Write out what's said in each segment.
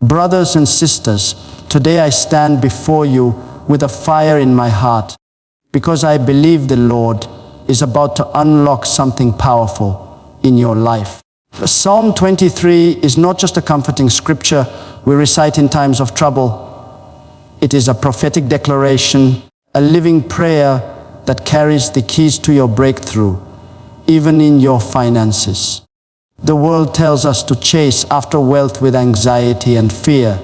Brothers and sisters, today I stand before you with a fire in my heart because I believe the Lord is about to unlock something powerful in your life. Psalm 23 is not just a comforting scripture we recite in times of trouble. It is a prophetic declaration, a living prayer that carries the keys to your breakthrough, even in your finances. The world tells us to chase after wealth with anxiety and fear,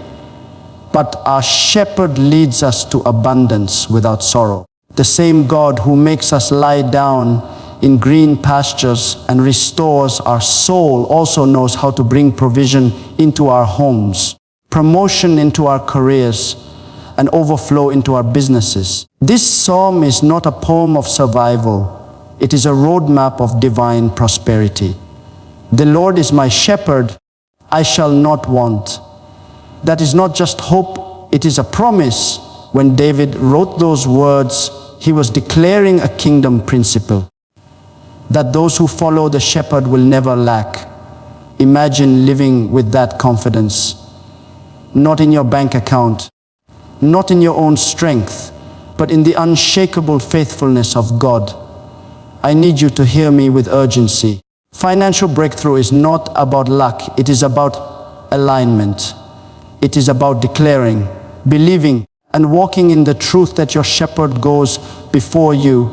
but our shepherd leads us to abundance without sorrow. The same God who makes us lie down in green pastures and restores our soul also knows how to bring provision into our homes, promotion into our careers, and overflow into our businesses. This psalm is not a poem of survival. It is a roadmap of divine prosperity. The Lord is my shepherd, I shall not want. That is not just hope, it is a promise. When David wrote those words, he was declaring a kingdom principle, that those who follow the shepherd will never lack. Imagine living with that confidence, not in your bank account, not in your own strength, but in the unshakable faithfulness of God. I need you to hear me with urgency. Financial breakthrough is not about luck, it is about alignment. It is about declaring, believing, and walking in the truth that your shepherd goes before you,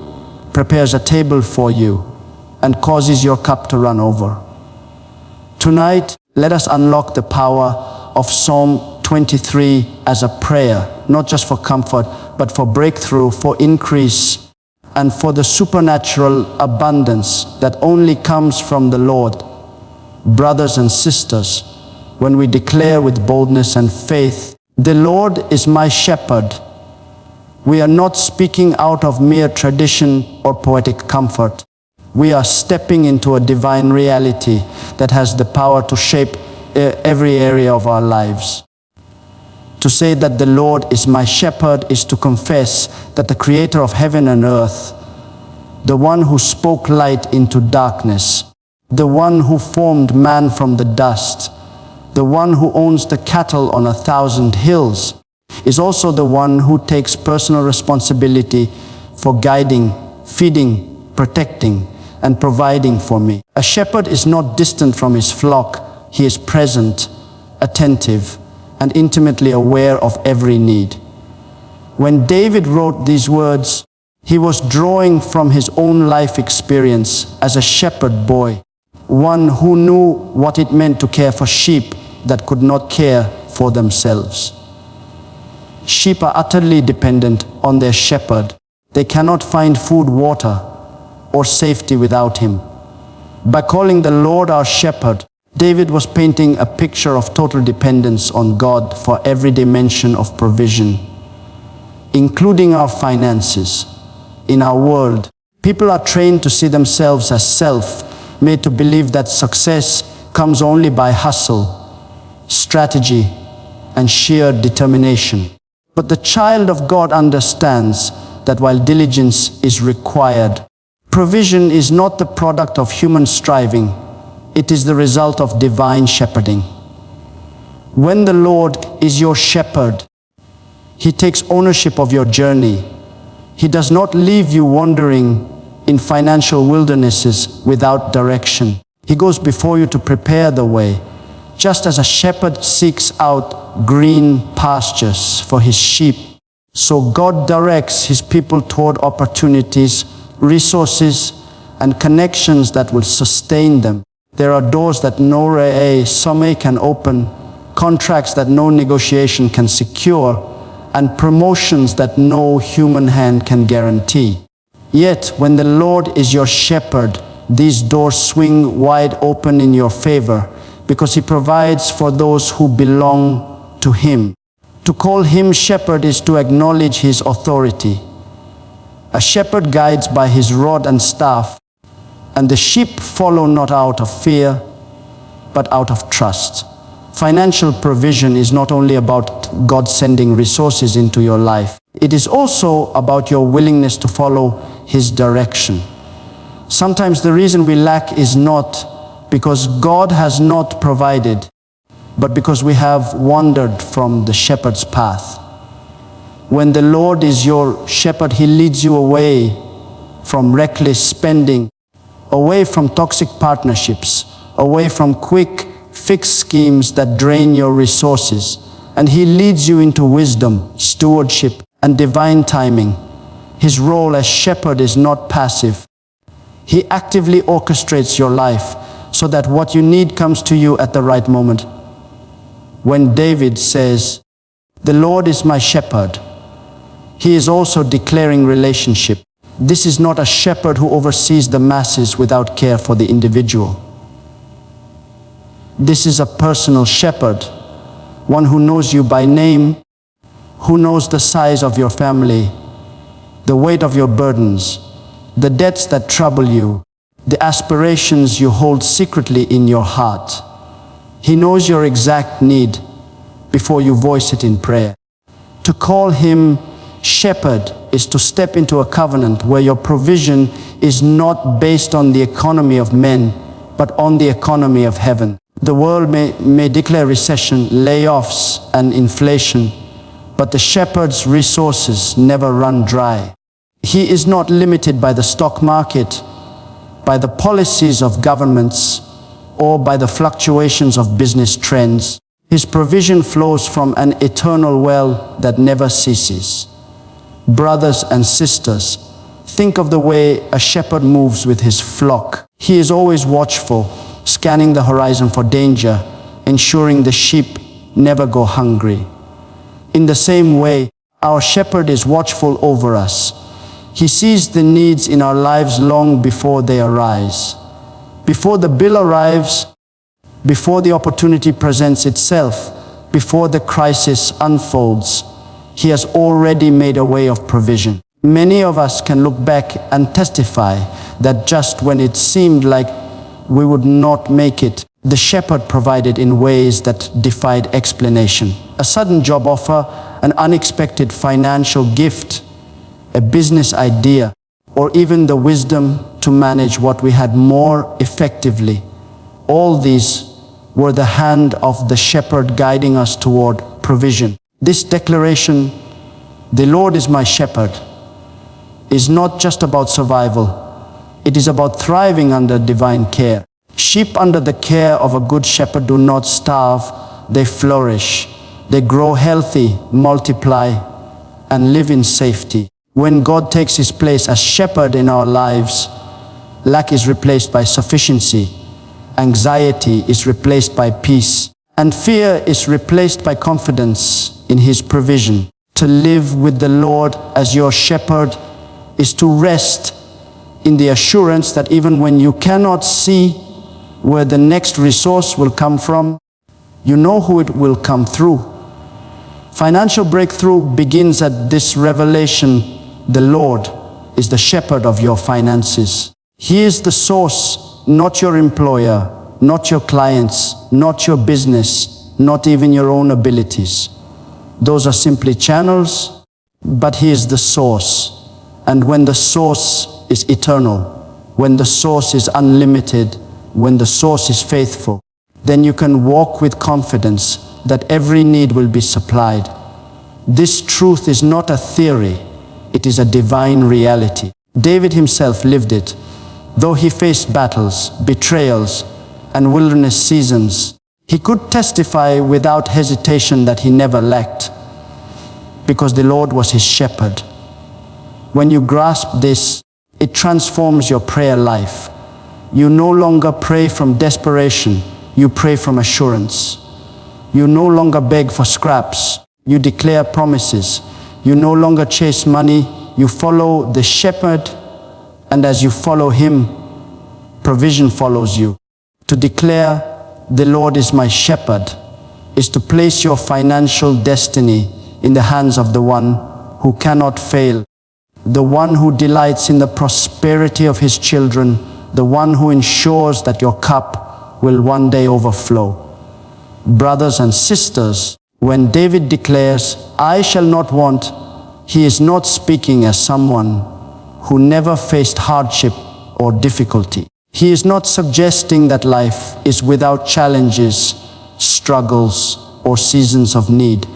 prepares a table for you, and causes your cup to run over. Tonight, let us unlock the power of Psalm 23 as a prayer, not just for comfort, but for breakthrough, for increase, and for the supernatural abundance that only comes from the Lord. Brothers and sisters, when we declare with boldness and faith, "The Lord is my shepherd," we are not speaking out of mere tradition or poetic comfort. We are stepping into a divine reality that has the power to shape every area of our lives. To say that the Lord is my shepherd is to confess that the creator of heaven and earth, the one who spoke light into darkness, the one who formed man from the dust, the one who owns the cattle on 1,000 hills, is also the one who takes personal responsibility for guiding, feeding, protecting, and providing for me. A shepherd is not distant from his flock. He is present, attentive, and intimately aware of every need. When David wrote these words, he was drawing from his own life experience as a shepherd boy, one who knew what it meant to care for sheep that could not care for themselves. Sheep are utterly dependent on their shepherd. They cannot find food, water, or safety without him. By calling the Lord our shepherd, David was painting a picture of total dependence on God for every dimension of provision, including our finances. In our world, people are trained to see themselves as self, made to believe that success comes only by hustle, strategy, and sheer determination. But the child of God understands that while diligence is required, provision is not the product of human striving. It is the result of divine shepherding. When the Lord is your shepherd, He takes ownership of your journey. He does not leave you wandering in financial wildernesses without direction. He goes before you to prepare the way. Just as a shepherd seeks out green pastures for his sheep, so God directs His people toward opportunities, resources, and connections that will sustain them. There are doors that no some can open, contracts that no negotiation can secure, and promotions that no human hand can guarantee. Yet, when the Lord is your shepherd, these doors swing wide open in your favor, because He provides for those who belong to Him. To call Him shepherd is to acknowledge His authority. A shepherd guides by his rod and staff, and the sheep follow not out of fear, but out of trust. Financial provision is not only about God sending resources into your life. It is also about your willingness to follow His direction. Sometimes the reason we lack is not because God has not provided. but because we have wandered from the shepherd's path. When the Lord is your shepherd, He leads you away from reckless spending, away from toxic partnerships, away from quick fix schemes that drain your resources, and He leads you into wisdom, stewardship, and divine timing. His role as shepherd is not passive. He actively orchestrates your life so that what you need comes to you at the right moment. When David says, "The Lord is my shepherd," he is also declaring relationship. This is not a shepherd who oversees the masses without care for the individual. This is a personal shepherd, one who knows you by name, who knows the size of your family, the weight of your burdens, the debts that trouble you, the aspirations you hold secretly in your heart. He knows your exact need before you voice it in prayer. To call Him shepherd is to step into a covenant where your provision is not based on the economy of men, but on the economy of heaven. The world may declare recession, layoffs, and inflation, but the shepherd's resources never run dry. He is not limited by the stock market, by the policies of governments, or by the fluctuations of business trends. His provision flows from an eternal well that never ceases. Brothers and sisters, think of the way a shepherd moves with his flock. He is always watchful, scanning the horizon for danger, ensuring the sheep never go hungry. In the same way, our shepherd is watchful over us. He sees the needs in our lives long before they arise. Before the bill arrives, before the opportunity presents itself, before the crisis unfolds, He has already made a way of provision. Many of us can look back and testify that just when it seemed like we would not make it, the shepherd provided in ways that defied explanation. A sudden job offer, an unexpected financial gift, a business idea, or even the wisdom to manage what we had more effectively. All these were the hand of the shepherd guiding us toward provision. This declaration, "The Lord is my shepherd," is not just about survival. It is about thriving under divine care. Sheep under the care of a good shepherd do not starve, they flourish. They grow healthy, multiply, and live in safety. When God takes His place as shepherd in our lives, lack is replaced by sufficiency, anxiety is replaced by peace, and fear is replaced by confidence in His provision. To live with the Lord as your shepherd is to rest in the assurance that even when you cannot see where the next resource will come from, you know who it will come through. Financial breakthrough begins at this revelation: the Lord is the shepherd of your finances. He is the source, not your employer, not your clients, not your business, not even your own abilities. Those are simply channels, but He is the source. And when the source is eternal, when the source is unlimited, when the source is faithful, then you can walk with confidence that every need will be supplied. This truth is not a theory, it is a divine reality. David himself lived it. Though he faced battles, betrayals, and wilderness seasons, he could testify without hesitation that he never lacked, because the Lord was his shepherd. When you grasp this, it transforms your prayer life. You no longer pray from desperation, you pray from assurance. You no longer beg for scraps, you declare promises. You no longer chase money, you follow the shepherd, and as you follow him, provision follows you. To declare, "The Lord is my shepherd," is to place your financial destiny in the hands of the one who cannot fail, the one who delights in the prosperity of his children, the one who ensures that your cup will one day overflow. Brothers and sisters, when David declares, "I shall not want," he is not speaking as someone who never faced hardship or difficulty. He is not suggesting that life is without challenges struggles, or seasons of need.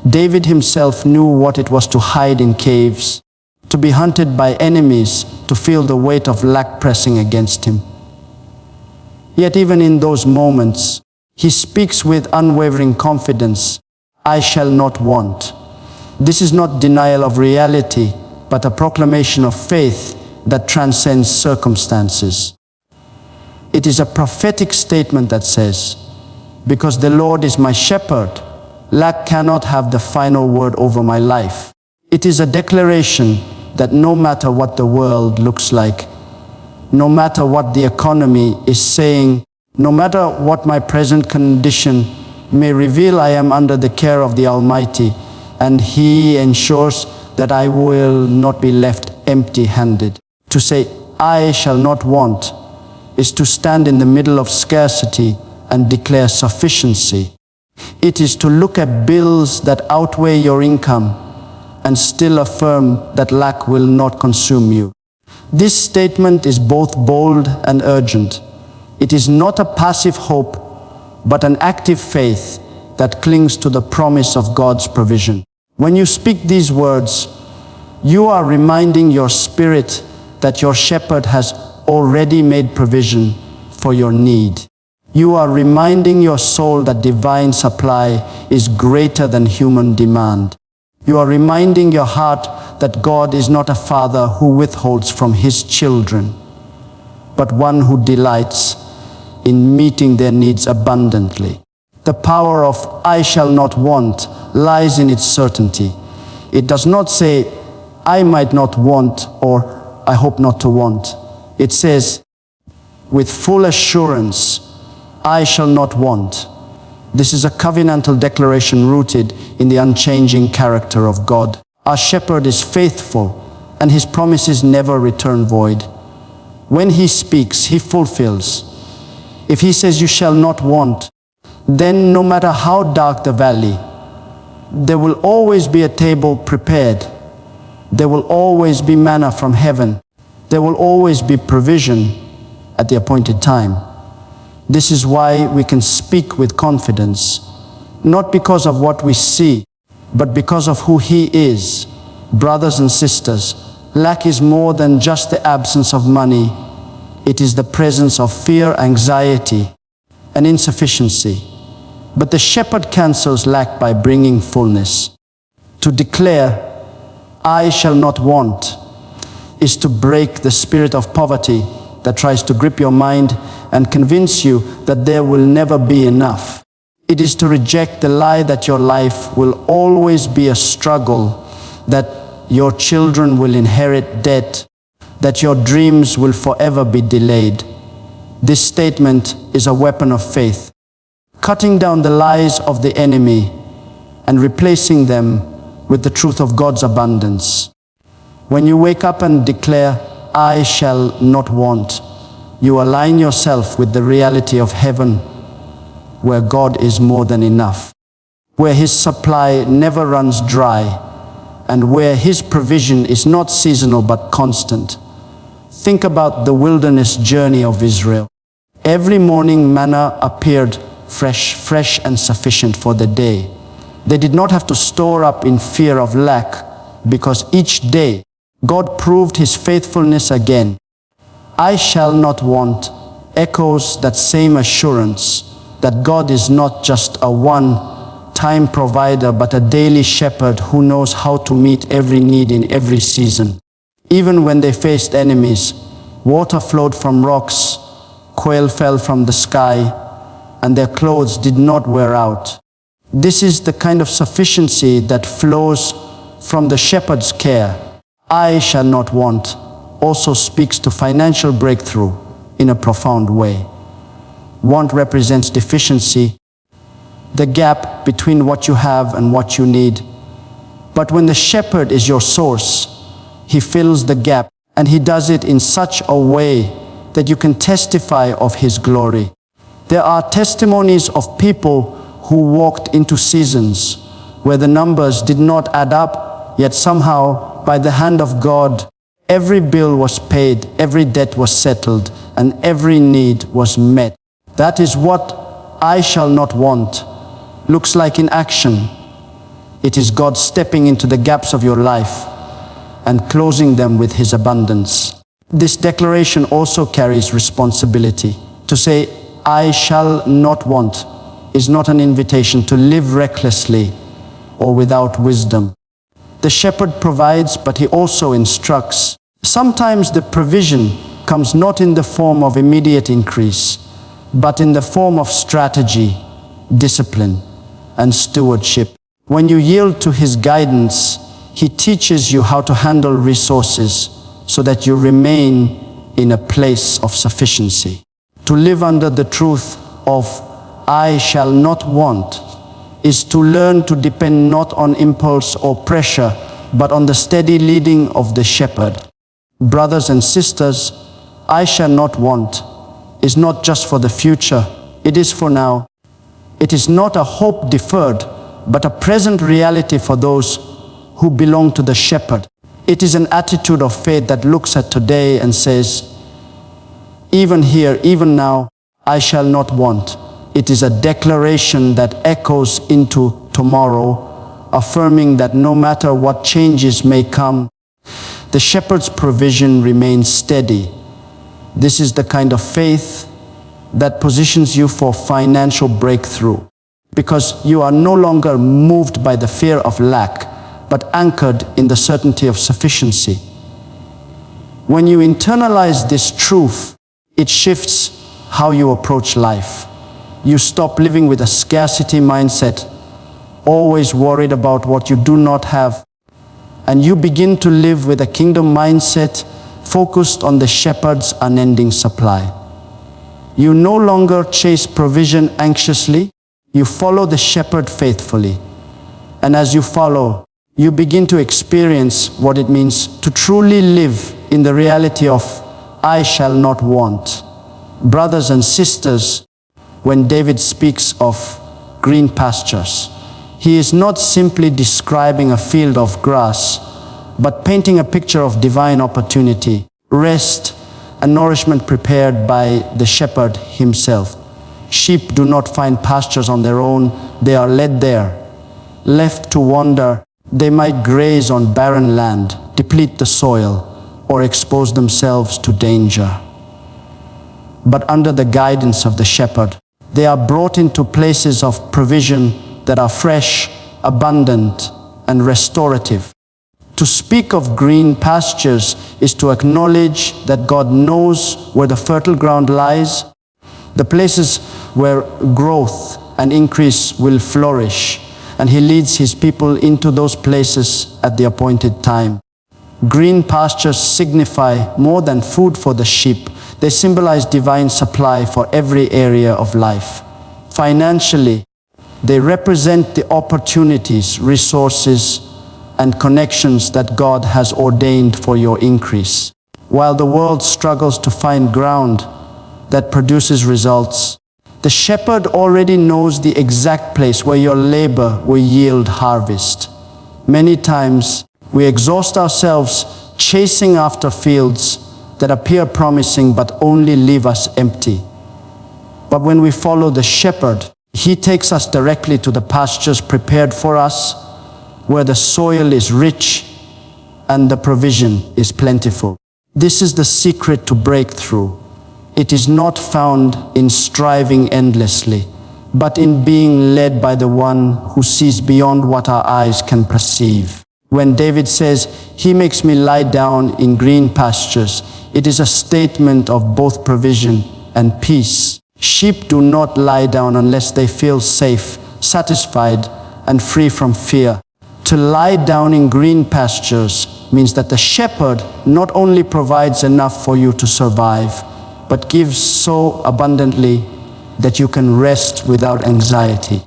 David himself knew what it was to hide in caves, to be hunted by enemies, to feel the weight of lack pressing against him. Yet even in those moments, he speaks with unwavering confidence, "I shall not want." This is not denial of reality, but a proclamation of faith that transcends circumstances. It is a prophetic statement that says, "Because the Lord is my shepherd, lack cannot have the final word over my life." It is a declaration that no matter what the world looks like, no matter what the economy is saying, no matter what my present condition may reveal, I am under the care of the Almighty, and He ensures that I will not be left empty-handed. To say, "I shall not want," is to stand in the middle of scarcity and declare sufficiency. It is to look at bills that outweigh your income and still affirm that lack will not consume you. This statement is both bold and urgent. It is not a passive hope, but an active faith that clings to the promise of God's provision. When you speak these words, you are reminding your spirit that your shepherd has already made provision for your need. You are reminding your soul that divine supply is greater than human demand. You are reminding your heart that God is not a father who withholds from his children, but one who delights in meeting their needs abundantly. The power of "I shall not want" lies in its certainty. It does not say, "I might not want," or "I hope not to want." It says, with full assurance, "I shall not want." This is a covenantal declaration rooted in the unchanging character of God. Our shepherd is faithful, and his promises never return void. When he speaks, he fulfills. If he says, "You shall not want," then no matter how dark the valley, there will always be a table prepared. There will always be manna from heaven. There will always be provision at the appointed time. This is why we can speak with confidence, not because of what we see, but because of who He is. Brothers and sisters, lack is more than just the absence of money. It is the presence of fear, anxiety, and insufficiency. But the shepherd cancels lack by bringing fullness. To declare, "I shall not want," is to break the spirit of poverty that tries to grip your mind and convince you that there will never be enough. It is to reject the lie that your life will always be a struggle, that your children will inherit debt, that your dreams will forever be delayed. This statement is a weapon of faith, cutting down the lies of the enemy and replacing them with the truth of God's abundance. When you wake up and declare, "I shall not want," you align yourself with the reality of heaven, where God is more than enough, where His supply never runs dry, and where His provision is not seasonal but constant. Think about the wilderness journey of Israel. Every morning manna appeared fresh and sufficient for the day. They did not have to store up in fear of lack, because each day God proved His faithfulness again. "I shall not want" echoes that same assurance that God is not just a one-time provider, but a daily shepherd who knows how to meet every need in every season. Even when they faced enemies, water flowed from rocks, quail fell from the sky, and their clothes did not wear out. This is the kind of sufficiency that flows from the shepherd's care. "I shall not want" also speaks to financial breakthrough in a profound way. Want represents deficiency, the gap between what you have and what you need. But when the shepherd is your source, He fills the gap, and He does it in such a way that you can testify of His glory. There are testimonies of people who walked into seasons where the numbers did not add up, yet somehow, by the hand of God, every bill was paid, every debt was settled, and every need was met. That is what I shall not want looks like in action. It is God stepping into the gaps of your life and closing them with His abundance. This declaration also carries responsibility. To say, I shall not want, is not an invitation to live recklessly or without wisdom. The shepherd provides, but he also instructs. Sometimes the provision comes not in the form of immediate increase, but in the form of strategy, discipline, and stewardship. When you yield to His guidance, He teaches you how to handle resources so that you remain in a place of sufficiency. To live under the truth of I shall not want is to learn to depend not on impulse or pressure, but on the steady leading of the shepherd. Brothers and sisters, I shall not want is not just for the future, it is for now. It is not a hope deferred, but a present reality for those who belong to the shepherd. It is an attitude of faith that looks at today and says, even here, even now, I shall not want. It is a declaration that echoes into tomorrow, affirming that no matter what changes may come, the shepherd's provision remains steady. This is the kind of faith that positions you for financial breakthrough, because you are no longer moved by the fear of lack, but anchored in the certainty of sufficiency. When you internalize this truth, it shifts how you approach life. You stop living with a scarcity mindset, always worried about what you do not have, and you begin to live with a kingdom mindset focused on the shepherd's unending supply. You no longer chase provision anxiously, you follow the shepherd faithfully. And as you follow, you begin to experience what it means to truly live in the reality of I shall not want. Brothers and sisters, when David speaks of green pastures, he is not simply describing a field of grass, but painting a picture of divine opportunity, rest, and nourishment prepared by the shepherd himself. Sheep do not find pastures on their own, they are led there. Left to wander, they might graze on barren land, deplete the soil, or expose themselves to danger. But under the guidance of the shepherd, they are brought into places of provision that are fresh, abundant, and restorative. To speak of green pastures is to acknowledge that God knows where the fertile ground lies, the places where growth and increase will flourish, and He leads His people into those places at the appointed time. Green pastures signify more than food for the sheep. They symbolize divine supply for every area of life. Financially, they represent the opportunities, resources, and connections that God has ordained for your increase. While the world struggles to find ground that produces results, the shepherd already knows the exact place where your labor will yield harvest. Many times, we exhaust ourselves chasing after fields that appear promising but only leave us empty. But when we follow the shepherd, He takes us directly to the pastures prepared for us, where the soil is rich and the provision is plentiful. This is the secret to breakthrough. It is not found in striving endlessly, but in being led by the one who sees beyond what our eyes can perceive. When David says, He makes me lie down in green pastures, it is a statement of both provision and peace. Sheep do not lie down unless they feel safe, satisfied, and free from fear. To lie down in green pastures means that the shepherd not only provides enough for you to survive, but gives so abundantly that you can rest without anxiety.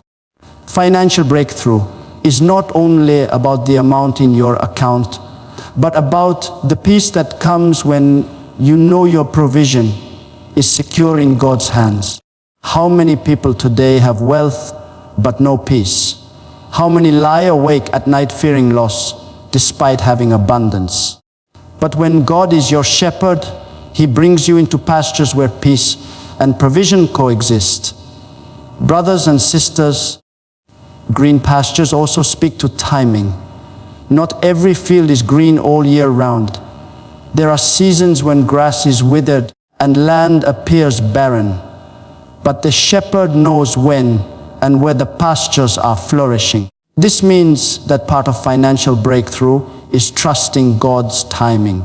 Financial breakthrough is not only about the amount in your account, but about the peace that comes when you know your provision is secure in God's hands. How many people today have wealth but no peace? How many lie awake at night fearing loss despite having abundance? But when God is your shepherd, He brings you into pastures where peace and provision coexist. Brothers and sisters, green pastures also speak to timing. Not every field is green all year round. There are seasons when grass is withered and land appears barren. But the shepherd knows when and where the pastures are flourishing. This means that part of financial breakthrough is trusting God's timing.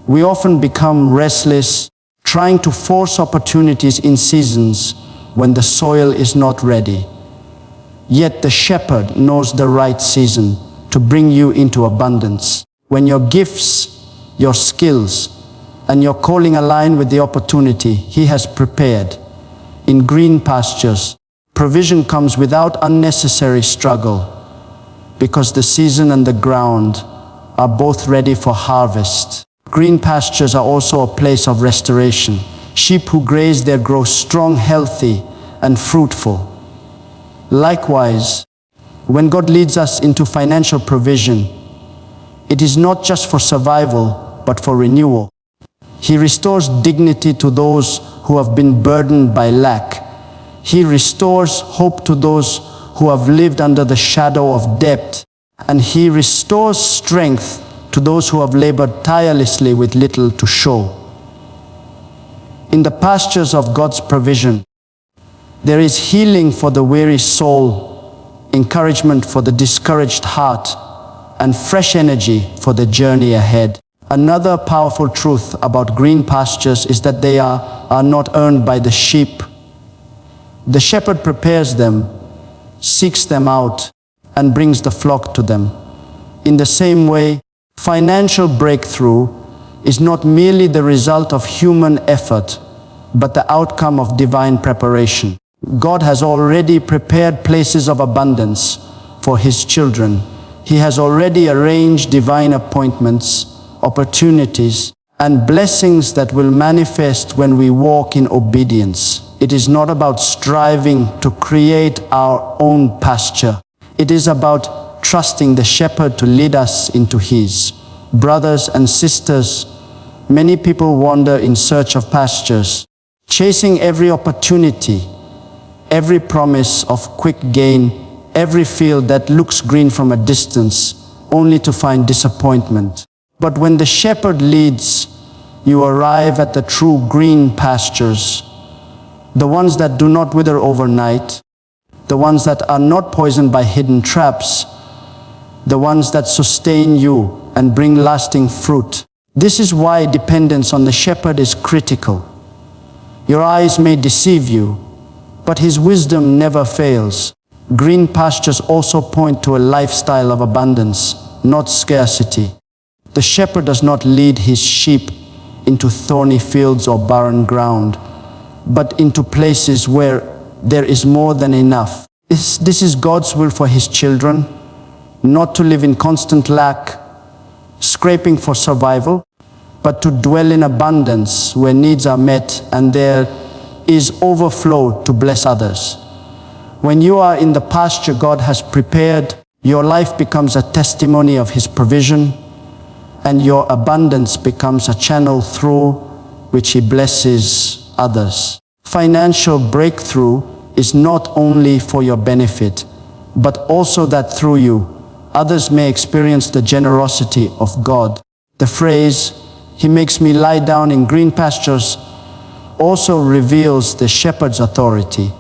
We often become restless, trying to force opportunities in seasons when the soil is not ready. Yet the shepherd knows the right season to bring you into abundance. When your gifts, your skills, and your calling align with the opportunity He has prepared, in green pastures, provision comes without unnecessary struggle, because the season and the ground are both ready for harvest. Green pastures are also a place of restoration. Sheep who graze there grow strong, healthy, and fruitful. Likewise, when God leads us into financial provision, it is not just for survival, but for renewal. He restores dignity to those who have been burdened by lack. He restores hope to those who have lived under the shadow of debt. And He restores strength to those who have labored tirelessly with little to show. In the pastures of God's provision, there is healing for the weary soul, encouragement for the discouraged heart, and fresh energy for the journey ahead. Another powerful truth about green pastures is that they are not earned by the sheep. The shepherd prepares them, seeks them out, and brings the flock to them. In the same way, financial breakthrough is not merely the result of human effort, but the outcome of divine preparation. God has already prepared places of abundance for His children. He has already arranged divine appointments, opportunities, and blessings that will manifest when we walk in obedience. It is not about striving to create our own pasture. It is about trusting the shepherd to lead us into his. Brothers and sisters, many people wander in search of pastures, chasing every opportunity, every promise of quick gain, every field that looks green from a distance, only to find disappointment. But when the shepherd leads, you arrive at the true green pastures, the ones that do not wither overnight, the ones that are not poisoned by hidden traps, the ones that sustain you and bring lasting fruit. This is why dependence on the shepherd is critical. Your eyes may deceive you, but his wisdom never fails. Green pastures also point to a lifestyle of abundance, not scarcity. The shepherd does not lead his sheep into thorny fields or barren ground, but into places where there is more than enough. This is God's will for His children, not to live in constant lack, scraping for survival, but to dwell in abundance where needs are met and there is overflow to bless others. When you are in the pasture God has prepared, your life becomes a testimony of His provision, and your abundance becomes a channel through which He blesses others. Financial breakthrough is not only for your benefit, but also that through you, others may experience the generosity of God. The phrase, "He makes me lie down in green pastures," also reveals the shepherd's authority.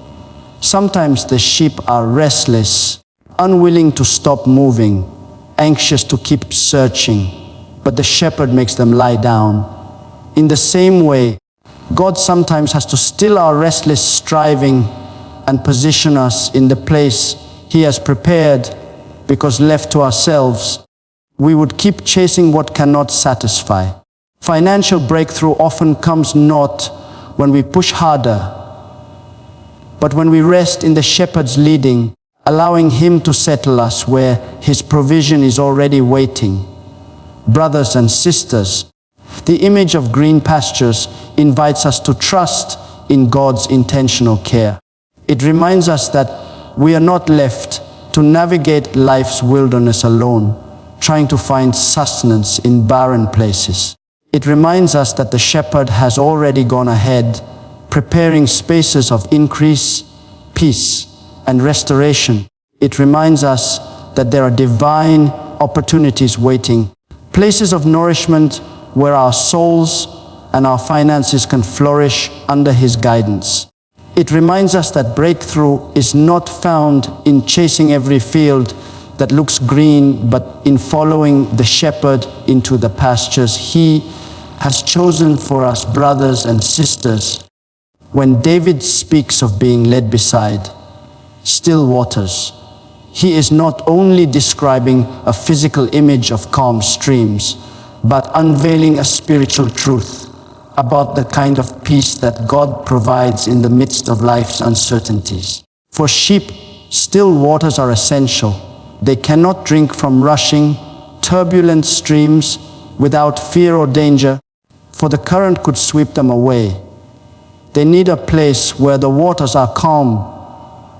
Sometimes the sheep are restless, unwilling to stop moving, anxious to keep searching, but the shepherd makes them lie down. In the same way, God sometimes has to still our restless striving and position us in the place He has prepared, because left to ourselves, we would keep chasing what cannot satisfy. Financial breakthrough often comes not when we push harder, but when we rest in the shepherd's leading, allowing Him to settle us where His provision is already waiting. Brothers and sisters, the image of green pastures invites us to trust in God's intentional care. It reminds us that we are not left to navigate life's wilderness alone, trying to find sustenance in barren places. It reminds us that the shepherd has already gone ahead, preparing spaces of increase, peace, and restoration. It reminds us that there are divine opportunities waiting, places of nourishment where our souls and our finances can flourish under His guidance. It reminds us that breakthrough is not found in chasing every field that looks green, but in following the shepherd into the pastures He has chosen for us, brothers and sisters. When David speaks of being led beside still waters, he is not only describing a physical image of calm streams, but unveiling a spiritual truth about the kind of peace that God provides in the midst of life's uncertainties. For sheep, still waters are essential. They cannot drink from rushing, turbulent streams without fear or danger, for the current could sweep them away. They need a place where the waters are calm,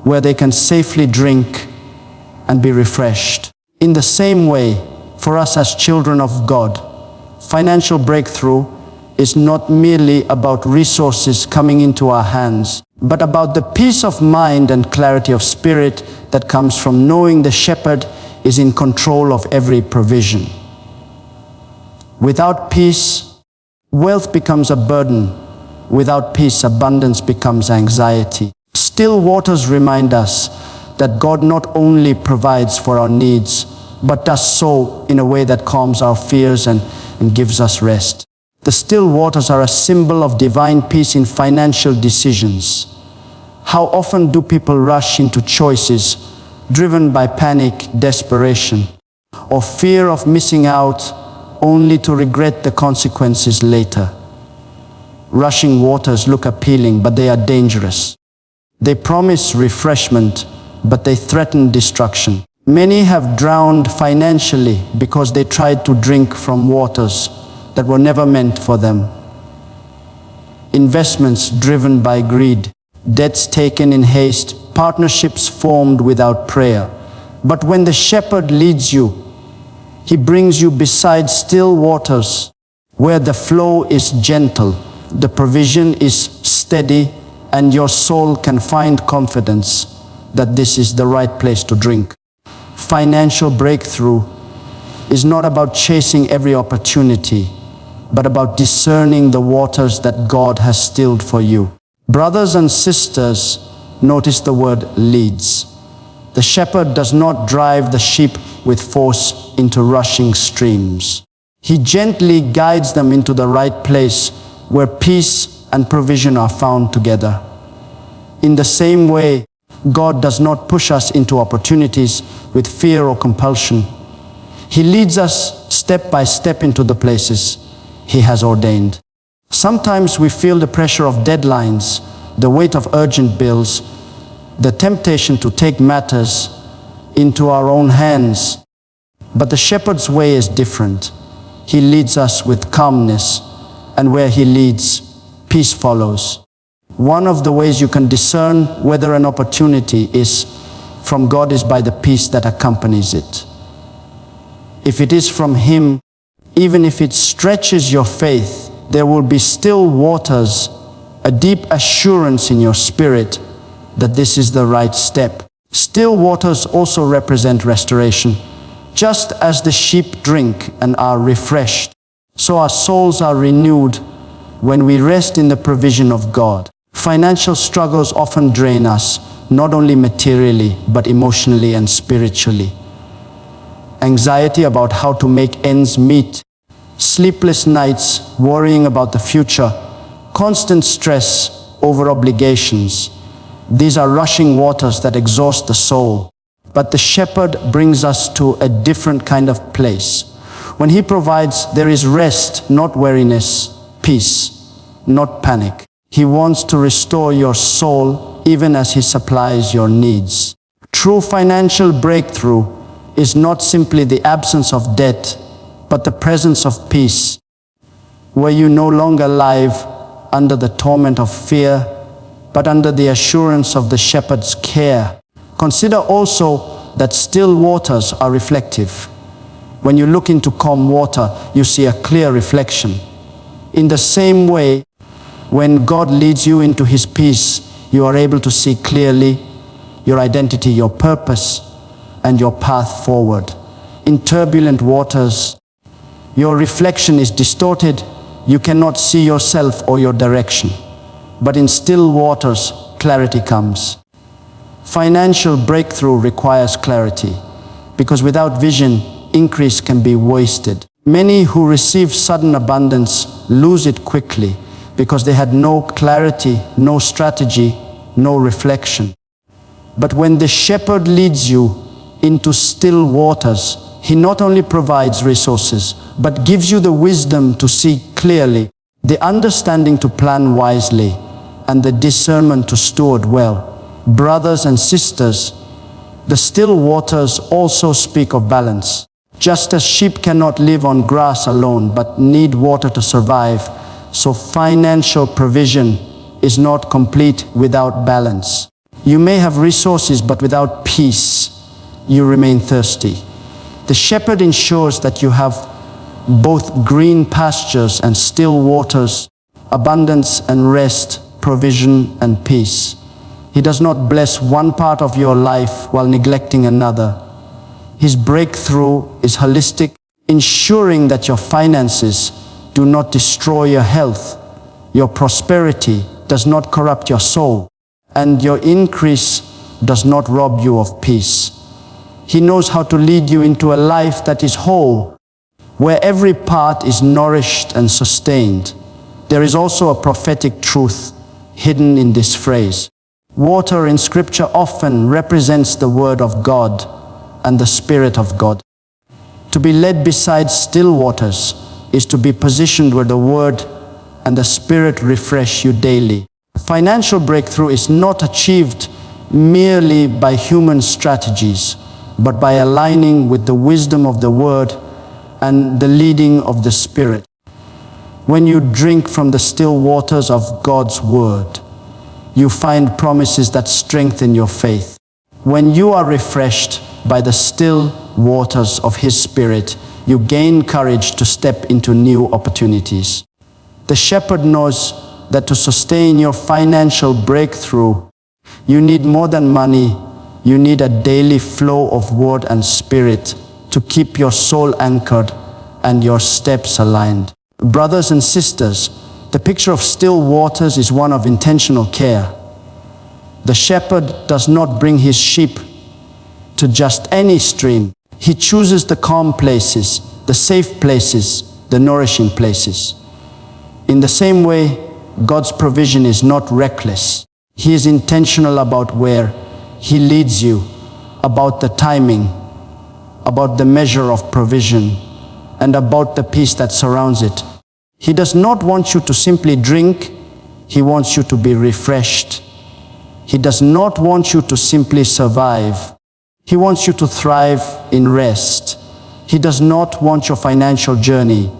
where they can safely drink and be refreshed. In the same way, for us as children of God, financial breakthrough is not merely about resources coming into our hands, but about the peace of mind and clarity of spirit that comes from knowing the shepherd is in control of every provision. Without peace, wealth becomes a burden. Without peace, abundance becomes anxiety. Still waters remind us that God not only provides for our needs, but does so in a way that calms our fears and gives us rest. The still waters are a symbol of divine peace in financial decisions. How often do people rush into choices driven by panic, desperation, or fear of missing out, only to regret the consequences later? Rushing waters look appealing, but they are dangerous. They promise refreshment, but they threaten destruction. Many have drowned financially because they tried to drink from waters that were never meant for them. Investments driven by greed, debts taken in haste, partnerships formed without prayer. But when the shepherd leads you, He brings you beside still waters, where the flow is gentle, the provision is steady, and your soul can find confidence that this is the right place to drink. Financial breakthrough is not about chasing every opportunity, but about discerning the waters that God has stilled for you. Brothers and sisters, notice the word leads. The shepherd does not drive the sheep with force into rushing streams. He gently guides them into the right place where peace and provision are found together. In the same way, God does not push us into opportunities with fear or compulsion. He leads us step by step into the places He has ordained. Sometimes we feel the pressure of deadlines, the weight of urgent bills, the temptation to take matters into our own hands. But the shepherd's way is different. He leads us with calmness, and where He leads, peace follows. One of the ways you can discern whether an opportunity is from God is by the peace that accompanies it. If it is from Him, even if it stretches your faith, there will be still waters, a deep assurance in your spirit that this is the right step. Still waters also represent restoration. Just as the sheep drink and are refreshed, so our souls are renewed when we rest in the provision of God. Financial struggles often drain us, not only materially, but emotionally and spiritually. Anxiety about how to make ends meet, sleepless nights worrying about the future, constant stress over obligations. These are rushing waters that exhaust the soul. But the shepherd brings us to a different kind of place. When He provides, there is rest, not weariness, peace, not panic. He wants to restore your soul even as He supplies your needs. True financial breakthrough is not simply the absence of debt, but the presence of peace, where you no longer live under the torment of fear, but under the assurance of the shepherd's care. Consider also that still waters are reflective. When you look into calm water, you see a clear reflection. In the same way, when God leads you into His peace, you are able to see clearly your identity, your purpose, and your path forward. In turbulent waters, your reflection is distorted. You cannot see yourself or your direction. But in still waters, clarity comes. Financial breakthrough requires clarity, because without vision, increase can be wasted. Many who receive sudden abundance lose it quickly because they had no clarity, no strategy, no reflection. But when the shepherd leads you into still waters, he not only provides resources, but gives you the wisdom to see clearly, the understanding to plan wisely, and the discernment to steward well. Brothers and sisters, the still waters also speak of balance. Just as sheep cannot live on grass alone, but need water to survive, so financial provision is not complete without balance. You may have resources, but without peace, you remain thirsty. The shepherd ensures that you have both green pastures and still waters, abundance and rest, provision and peace. He does not bless one part of your life while neglecting another. His breakthrough is holistic, ensuring that your finances do not destroy your health, your prosperity does not corrupt your soul, and your increase does not rob you of peace. He knows how to lead you into a life that is whole, where every part is nourished and sustained. There is also a prophetic truth hidden in this phrase. Water in Scripture often represents the Word of God and the Spirit of God. To be led beside still waters is to be positioned where the Word and the Spirit refresh you daily. Financial breakthrough is not achieved merely by human strategies, but by aligning with the wisdom of the Word and the leading of the Spirit. When you drink from the still waters of God's Word, you find promises that strengthen your faith. When you are refreshed by the still waters of His Spirit, you gain courage to step into new opportunities. The shepherd knows that to sustain your financial breakthrough, you need more than money. You need a daily flow of Word and Spirit to keep your soul anchored and your steps aligned. Brothers and sisters, the picture of still waters is one of intentional care. The shepherd does not bring his sheep to just any stream. He chooses the calm places, the safe places, the nourishing places. In the same way, God's provision is not reckless. He is intentional about where He leads you, about the timing, about the measure of provision, and about the peace that surrounds it. He does not want you to simply drink. He wants you to be refreshed. He does not want you to simply survive. He wants you to thrive in rest. He does not want your financial journey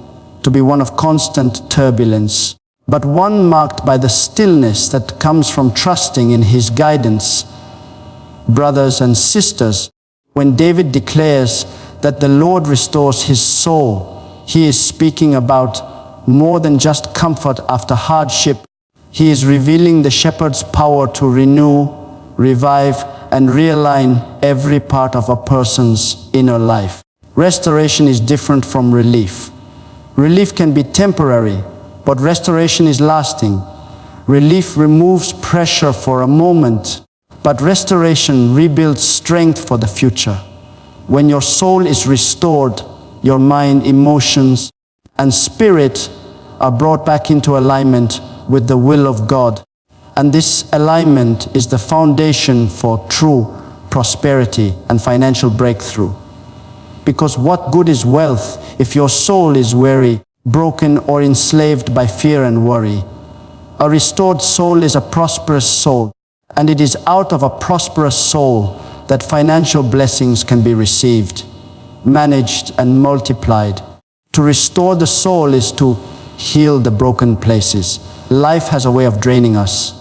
to be one of constant turbulence, but one marked by the stillness that comes from trusting in His guidance. Brothers and sisters, when David declares that the Lord restores his soul, he is speaking about more than just comfort after hardship. He is revealing the shepherd's power to renew, revive, and realign every part of a person's inner life. Restoration is different from relief. Relief can be temporary, but restoration is lasting. Relief removes pressure for a moment, but restoration rebuilds strength for the future. When your soul is restored, your mind, emotions, and spirit are brought back into alignment with the will of God. And this alignment is the foundation for true prosperity and financial breakthrough. Because what good is wealth if your soul is weary, broken, or enslaved by fear and worry? A restored soul is a prosperous soul, and it is out of a prosperous soul that financial blessings can be received, managed, and multiplied. To restore the soul is to heal the broken places. Life has a way of draining us.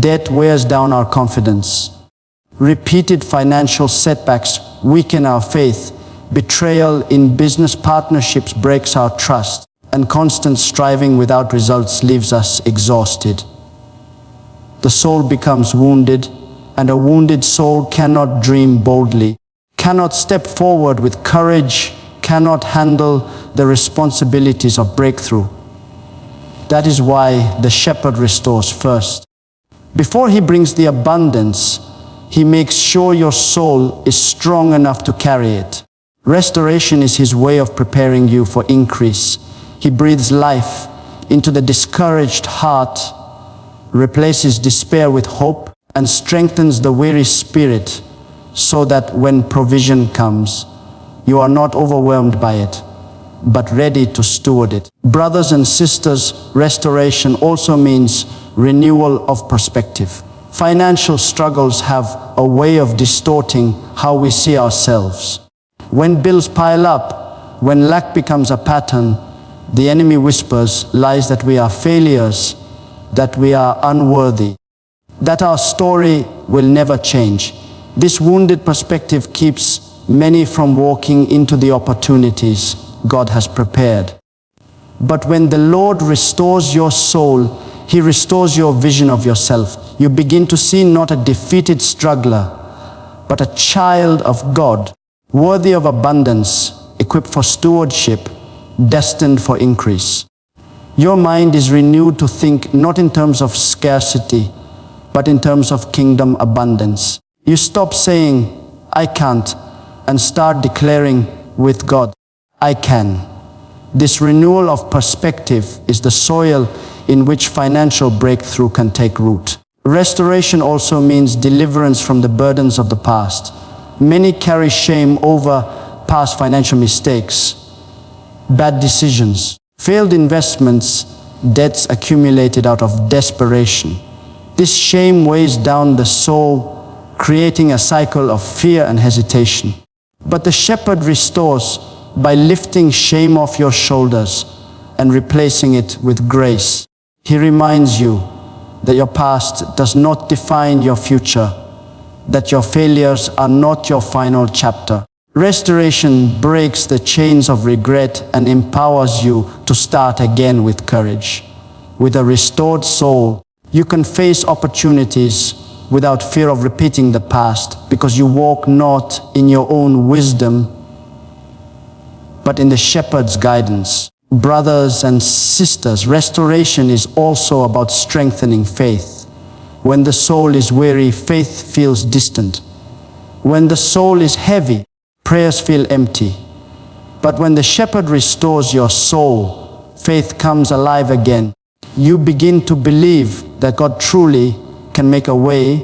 Debt wears down our confidence. Repeated financial setbacks weaken our faith. Betrayal in business partnerships breaks our trust, and constant striving without results leaves us exhausted. The soul becomes wounded, and a wounded soul cannot dream boldly, cannot step forward with courage, cannot handle the responsibilities of breakthrough. That is why the shepherd restores first. Before he brings the abundance, he makes sure your soul is strong enough to carry it. Restoration is his way of preparing you for increase. He breathes life into the discouraged heart, replaces despair with hope, and strengthens the weary spirit so that when provision comes, you are not overwhelmed by it, but ready to steward it. Brothers and sisters, restoration also means renewal of perspective. Financial struggles have a way of distorting how we see ourselves. When bills pile up, when lack becomes a pattern, the enemy whispers lies that we are failures, that we are unworthy, that our story will never change. This wounded perspective keeps many from walking into the opportunities God has prepared. But when the Lord restores your soul, he restores your vision of yourself. You begin to see not a defeated struggler, but a child of God, worthy of abundance, equipped for stewardship, destined for increase. Your mind is renewed to think not in terms of scarcity, but in terms of kingdom abundance. You stop saying, I can't, and start declaring with God, I can. This renewal of perspective is the soil in which financial breakthrough can take root. Restoration also means deliverance from the burdens of the past. Many carry shame over past financial mistakes, bad decisions, failed investments, debts accumulated out of desperation. This shame weighs down the soul, creating a cycle of fear and hesitation. But the shepherd restores by lifting shame off your shoulders and replacing it with grace. He reminds you that your past does not define your future, that your failures are not your final chapter. Restoration breaks the chains of regret and empowers you to start again with courage. With a restored soul, you can face opportunities without fear of repeating the past, because you walk not in your own wisdom, but in the shepherd's guidance. Brothers and sisters, restoration is also about strengthening faith. When the soul is weary, faith feels distant. When the soul is heavy, prayers feel empty. But when the shepherd restores your soul, faith comes alive again. You begin to believe that God truly can make a way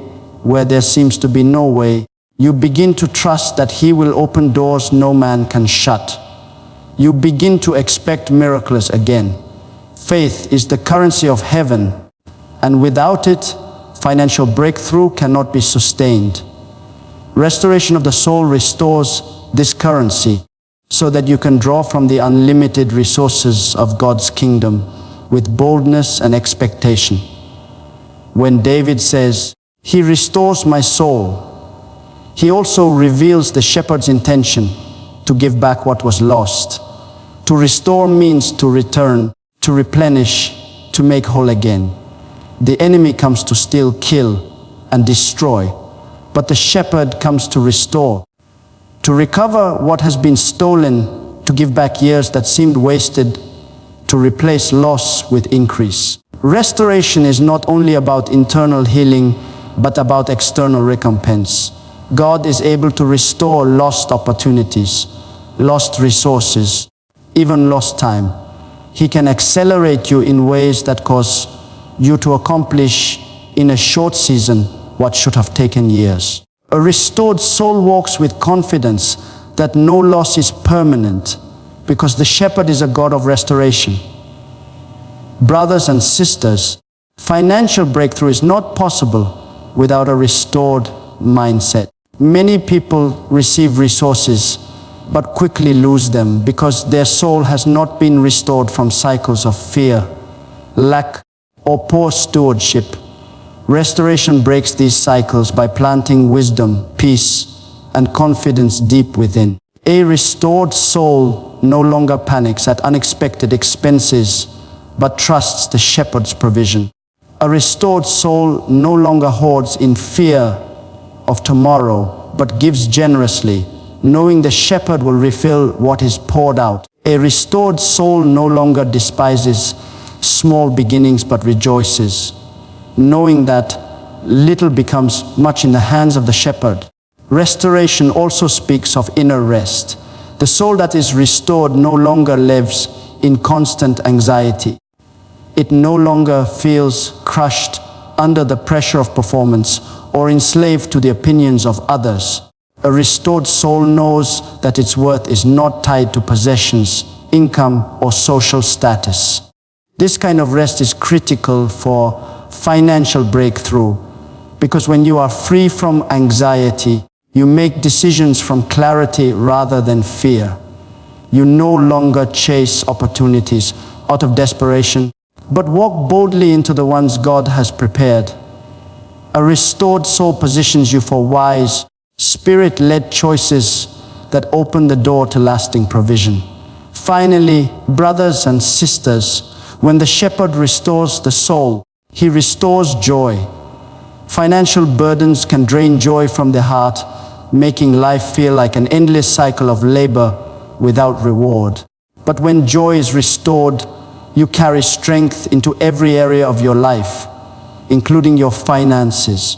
where there seems to be no way. You begin to trust that he will open doors no man can shut. You begin to expect miracles again. Faith is the currency of heaven, and without it, financial breakthrough cannot be sustained. Restoration of the soul restores this currency so that you can draw from the unlimited resources of God's kingdom with boldness and expectation. When David says, he restores my soul, he also reveals the shepherd's intention to give back what was lost. To restore means to return, to replenish, to make whole again. The enemy comes to steal, kill, and destroy, but the shepherd comes to restore, to recover what has been stolen, to give back years that seemed wasted, to replace loss with increase. Restoration is not only about internal healing, but about external recompense. God is able to restore lost opportunities, lost resources, even lost time. He can accelerate you in ways that cause you to accomplish in a short season what should have taken years. A restored soul walks with confidence that no loss is permanent, because the shepherd is a God of restoration. Brothers and sisters, financial breakthrough is not possible without a restored mindset. Many people receive resources but quickly lose them because their soul has not been restored from cycles of fear, lack, or poor stewardship. Restoration breaks these cycles by planting wisdom, peace, and confidence deep within. A restored soul no longer panics at unexpected expenses, but trusts the shepherd's provision. A restored soul no longer hoards in fear, of tomorrow, but gives generously, knowing the shepherd will refill what is poured out. A restored soul no longer despises small beginnings but rejoices, knowing that little becomes much in the hands of the shepherd. Restoration also speaks of inner rest. The soul that is restored no longer lives in constant anxiety. It no longer feels crushed under the pressure of performance or enslaved to the opinions of others. A restored soul knows that its worth is not tied to possessions, income, or social status. This kind of rest is critical for financial breakthrough, because when you are free from anxiety, you make decisions from clarity rather than fear. You no longer chase opportunities out of desperation, but walk boldly into the ones God has prepared. A restored soul positions you for wise, Spirit-led choices that open the door to lasting provision. Finally, brothers and sisters, when the shepherd restores the soul, he restores joy. Financial burdens can drain joy from the heart, making life feel like an endless cycle of labor without reward. But when joy is restored, you carry strength into every area of your life, including your finances.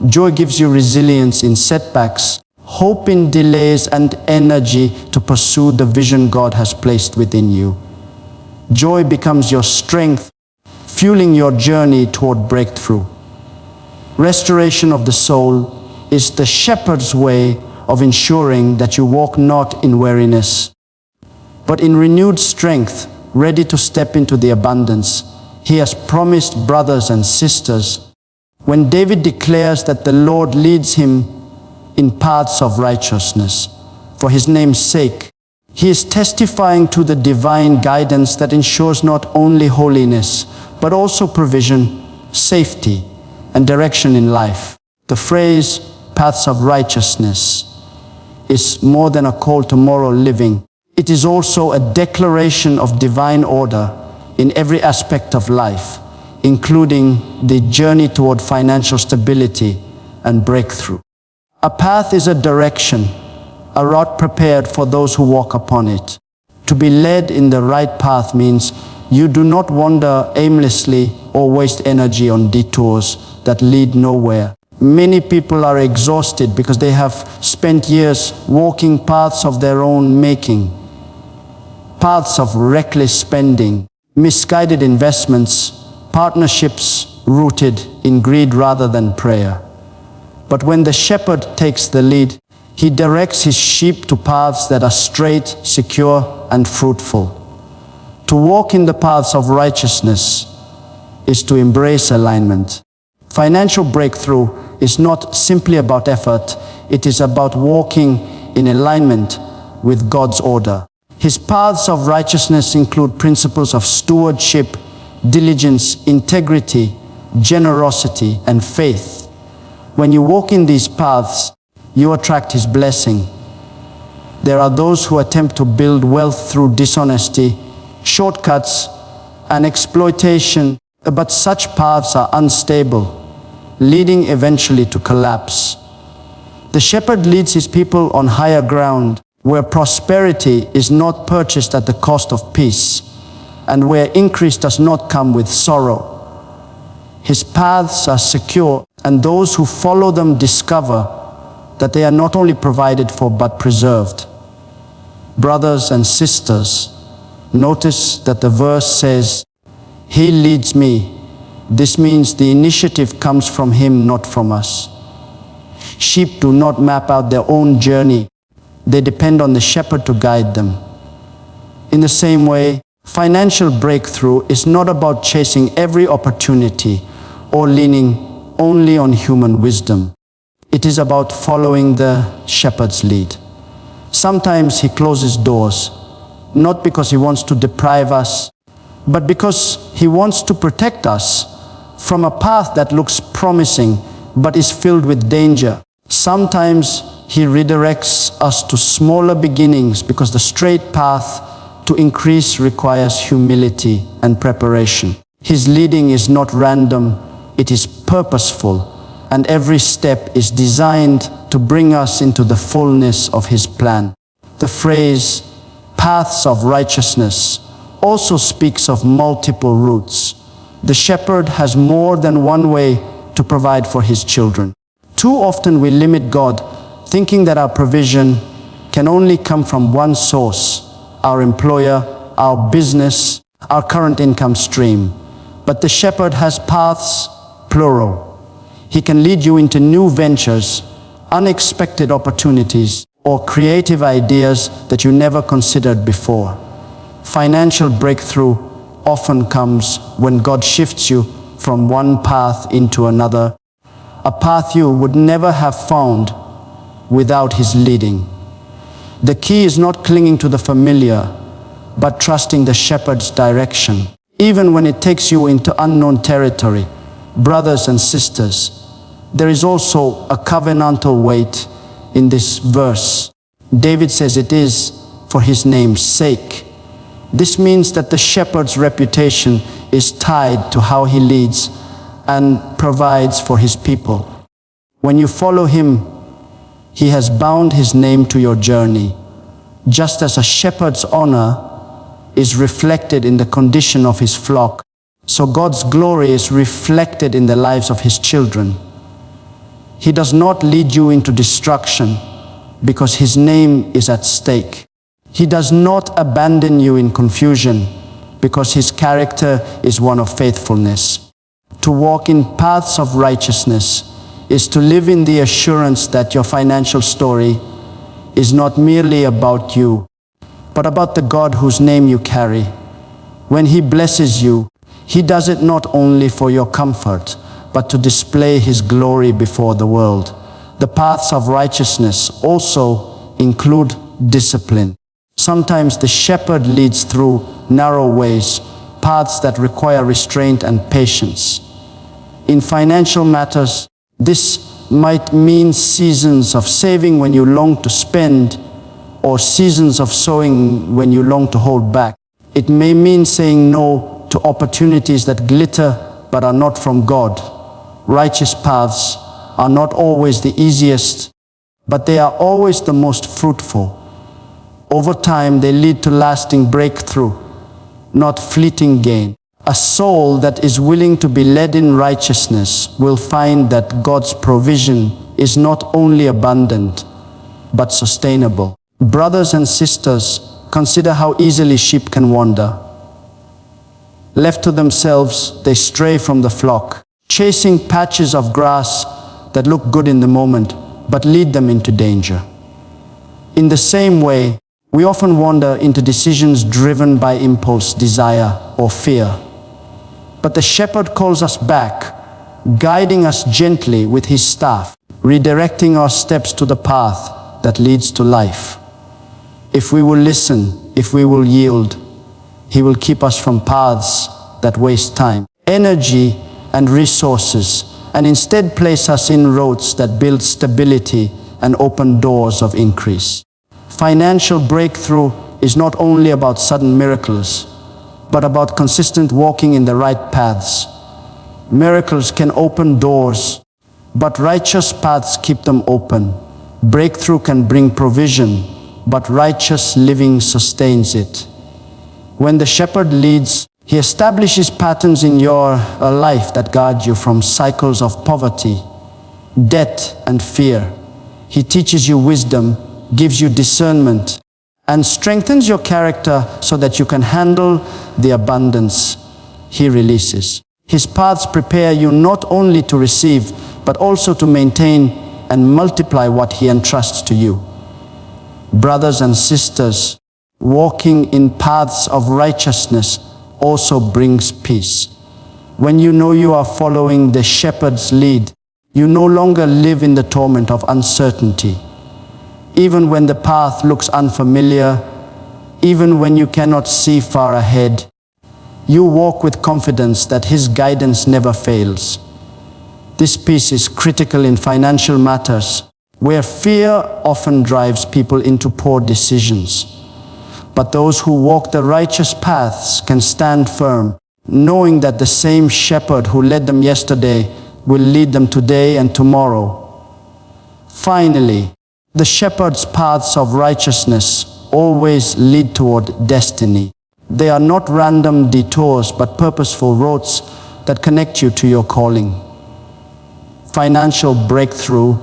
Joy gives you resilience in setbacks, hope in delays, and energy to pursue the vision God has placed within you. Joy becomes your strength, fueling your journey toward breakthrough. Restoration of the soul is the shepherd's way of ensuring that you walk not in weariness, but in renewed strength, ready to step into the abundance He has promised. Brothers and sisters, when David declares that the Lord leads him in paths of righteousness for His name's sake, he is testifying to the divine guidance that ensures not only holiness, but also provision, safety, and direction in life. The phrase, paths of righteousness, is more than a call to moral living. It is also a declaration of divine order in every aspect of life, including the journey toward financial stability and breakthrough. A path is a direction, a route prepared for those who walk upon it. To be led in the right path means you do not wander aimlessly or waste energy on detours that lead nowhere. Many people are exhausted because they have spent years walking paths of their own making, paths of reckless spending, misguided investments, partnerships rooted in greed rather than prayer. But when the shepherd takes the lead, he directs his sheep to paths that are straight, secure, and fruitful. To walk in the paths of righteousness is to embrace alignment. Financial breakthrough is not simply about effort, it is about walking in alignment with God's order. His paths of righteousness include principles of stewardship, diligence, integrity, generosity, and faith. When you walk in these paths, you attract His blessing. There are those who attempt to build wealth through dishonesty, shortcuts, and exploitation, but such paths are unstable, leading eventually to collapse. The shepherd leads his people on higher ground, where prosperity is not purchased at the cost of peace, and where increase does not come with sorrow. His paths are secure, and those who follow them discover that they are not only provided for but preserved. Brothers and sisters, notice that the verse says, He leads me. This means the initiative comes from Him, not from us. Sheep do not map out their own journey. They depend on the shepherd to guide them. In the same way, financial breakthrough is not about chasing every opportunity or leaning only on human wisdom. It is about following the shepherd's lead. Sometimes He closes doors, not because He wants to deprive us, but because He wants to protect us from a path that looks promising but is filled with danger. Sometimes He redirects us to smaller beginnings because the straight path to increase requires humility and preparation. His leading is not random, it is purposeful, and every step is designed to bring us into the fullness of His plan. The phrase, paths of righteousness, also speaks of multiple routes. The shepherd has more than one way to provide for his children. Too often we limit God, thinking that our provision can only come from one source, our employer, our business, our current income stream. But the shepherd has paths, plural. He can lead you into new ventures, unexpected opportunities, or creative ideas that you never considered before. Financial breakthrough often comes when God shifts you from one path into another, a path you would never have found without His leading. The key is not clinging to the familiar, but trusting the shepherd's direction, even when it takes you into unknown territory. Brothers and sisters, there is also a covenantal weight in this verse. David says it is for His name's sake. This means that the shepherd's reputation is tied to how he leads and provides for his people. When you follow him, he has bound his name to your journey, just as a shepherd's honor is reflected in the condition of his flock, so God's glory is reflected in the lives of His children. He does not lead you into destruction because His name is at stake. He does not abandon you in confusion because His character is one of faithfulness. To walk in paths of righteousness is to live in the assurance that your financial story is not merely about you, but about the God whose name you carry. When He blesses you, He does it not only for your comfort, but to display His glory before the world. The paths of righteousness also include discipline. Sometimes the shepherd leads through narrow ways, paths that require restraint and patience. In financial matters, this might mean seasons of saving when you long to spend, or seasons of sowing when you long to hold back. It may mean saying no to opportunities that glitter but are not from God. Righteous paths are not always the easiest, but they are always the most fruitful. Over time, they lead to lasting breakthrough, not fleeting gain. A soul that is willing to be led in righteousness will find that God's provision is not only abundant, but sustainable. Brothers and sisters, consider how easily sheep can wander. Left to themselves, they stray from the flock, chasing patches of grass that look good in the moment, but lead them into danger. In the same way, we often wander into decisions driven by impulse, desire, or fear. But the shepherd calls us back, guiding us gently with his staff, redirecting our steps to the path that leads to life. If we will listen, if we will yield, he will keep us from paths that waste time, energy, and resources, and instead place us in roads that build stability and open doors of increase. Financial breakthrough is not only about sudden miracles, but about consistent walking in the right paths. Miracles can open doors, but righteous paths keep them open. Breakthrough can bring provision, but righteous living sustains it. When the shepherd leads, he establishes patterns in your life that guard you from cycles of poverty, debt, and fear. He teaches you wisdom, gives you discernment, and strengthens your character so that you can handle the abundance he releases. His paths prepare you not only to receive, but also to maintain and multiply what he entrusts to you. Brothers and sisters, walking in paths of righteousness also brings peace. When you know you are following the shepherd's lead, you no longer live in the torment of uncertainty. Even when the path looks unfamiliar, even when you cannot see far ahead, you walk with confidence that his guidance never fails. This peace is critical in financial matters, where fear often drives people into poor decisions. But those who walk the righteous paths can stand firm, knowing that the same shepherd who led them yesterday will lead them today and tomorrow. Finally, the shepherd's paths of righteousness always lead toward destiny. They are not random detours, but purposeful roads that connect you to your calling. Financial breakthrough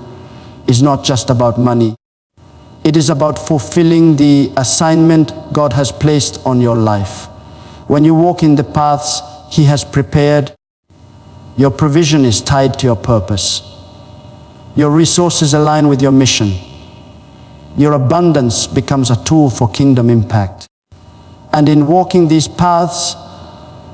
is not just about money. It is about fulfilling the assignment God has placed on your life. When you walk in the paths He has prepared, your provision is tied to your purpose. Your resources align with your mission. Your abundance becomes a tool for kingdom impact. And in walking these paths,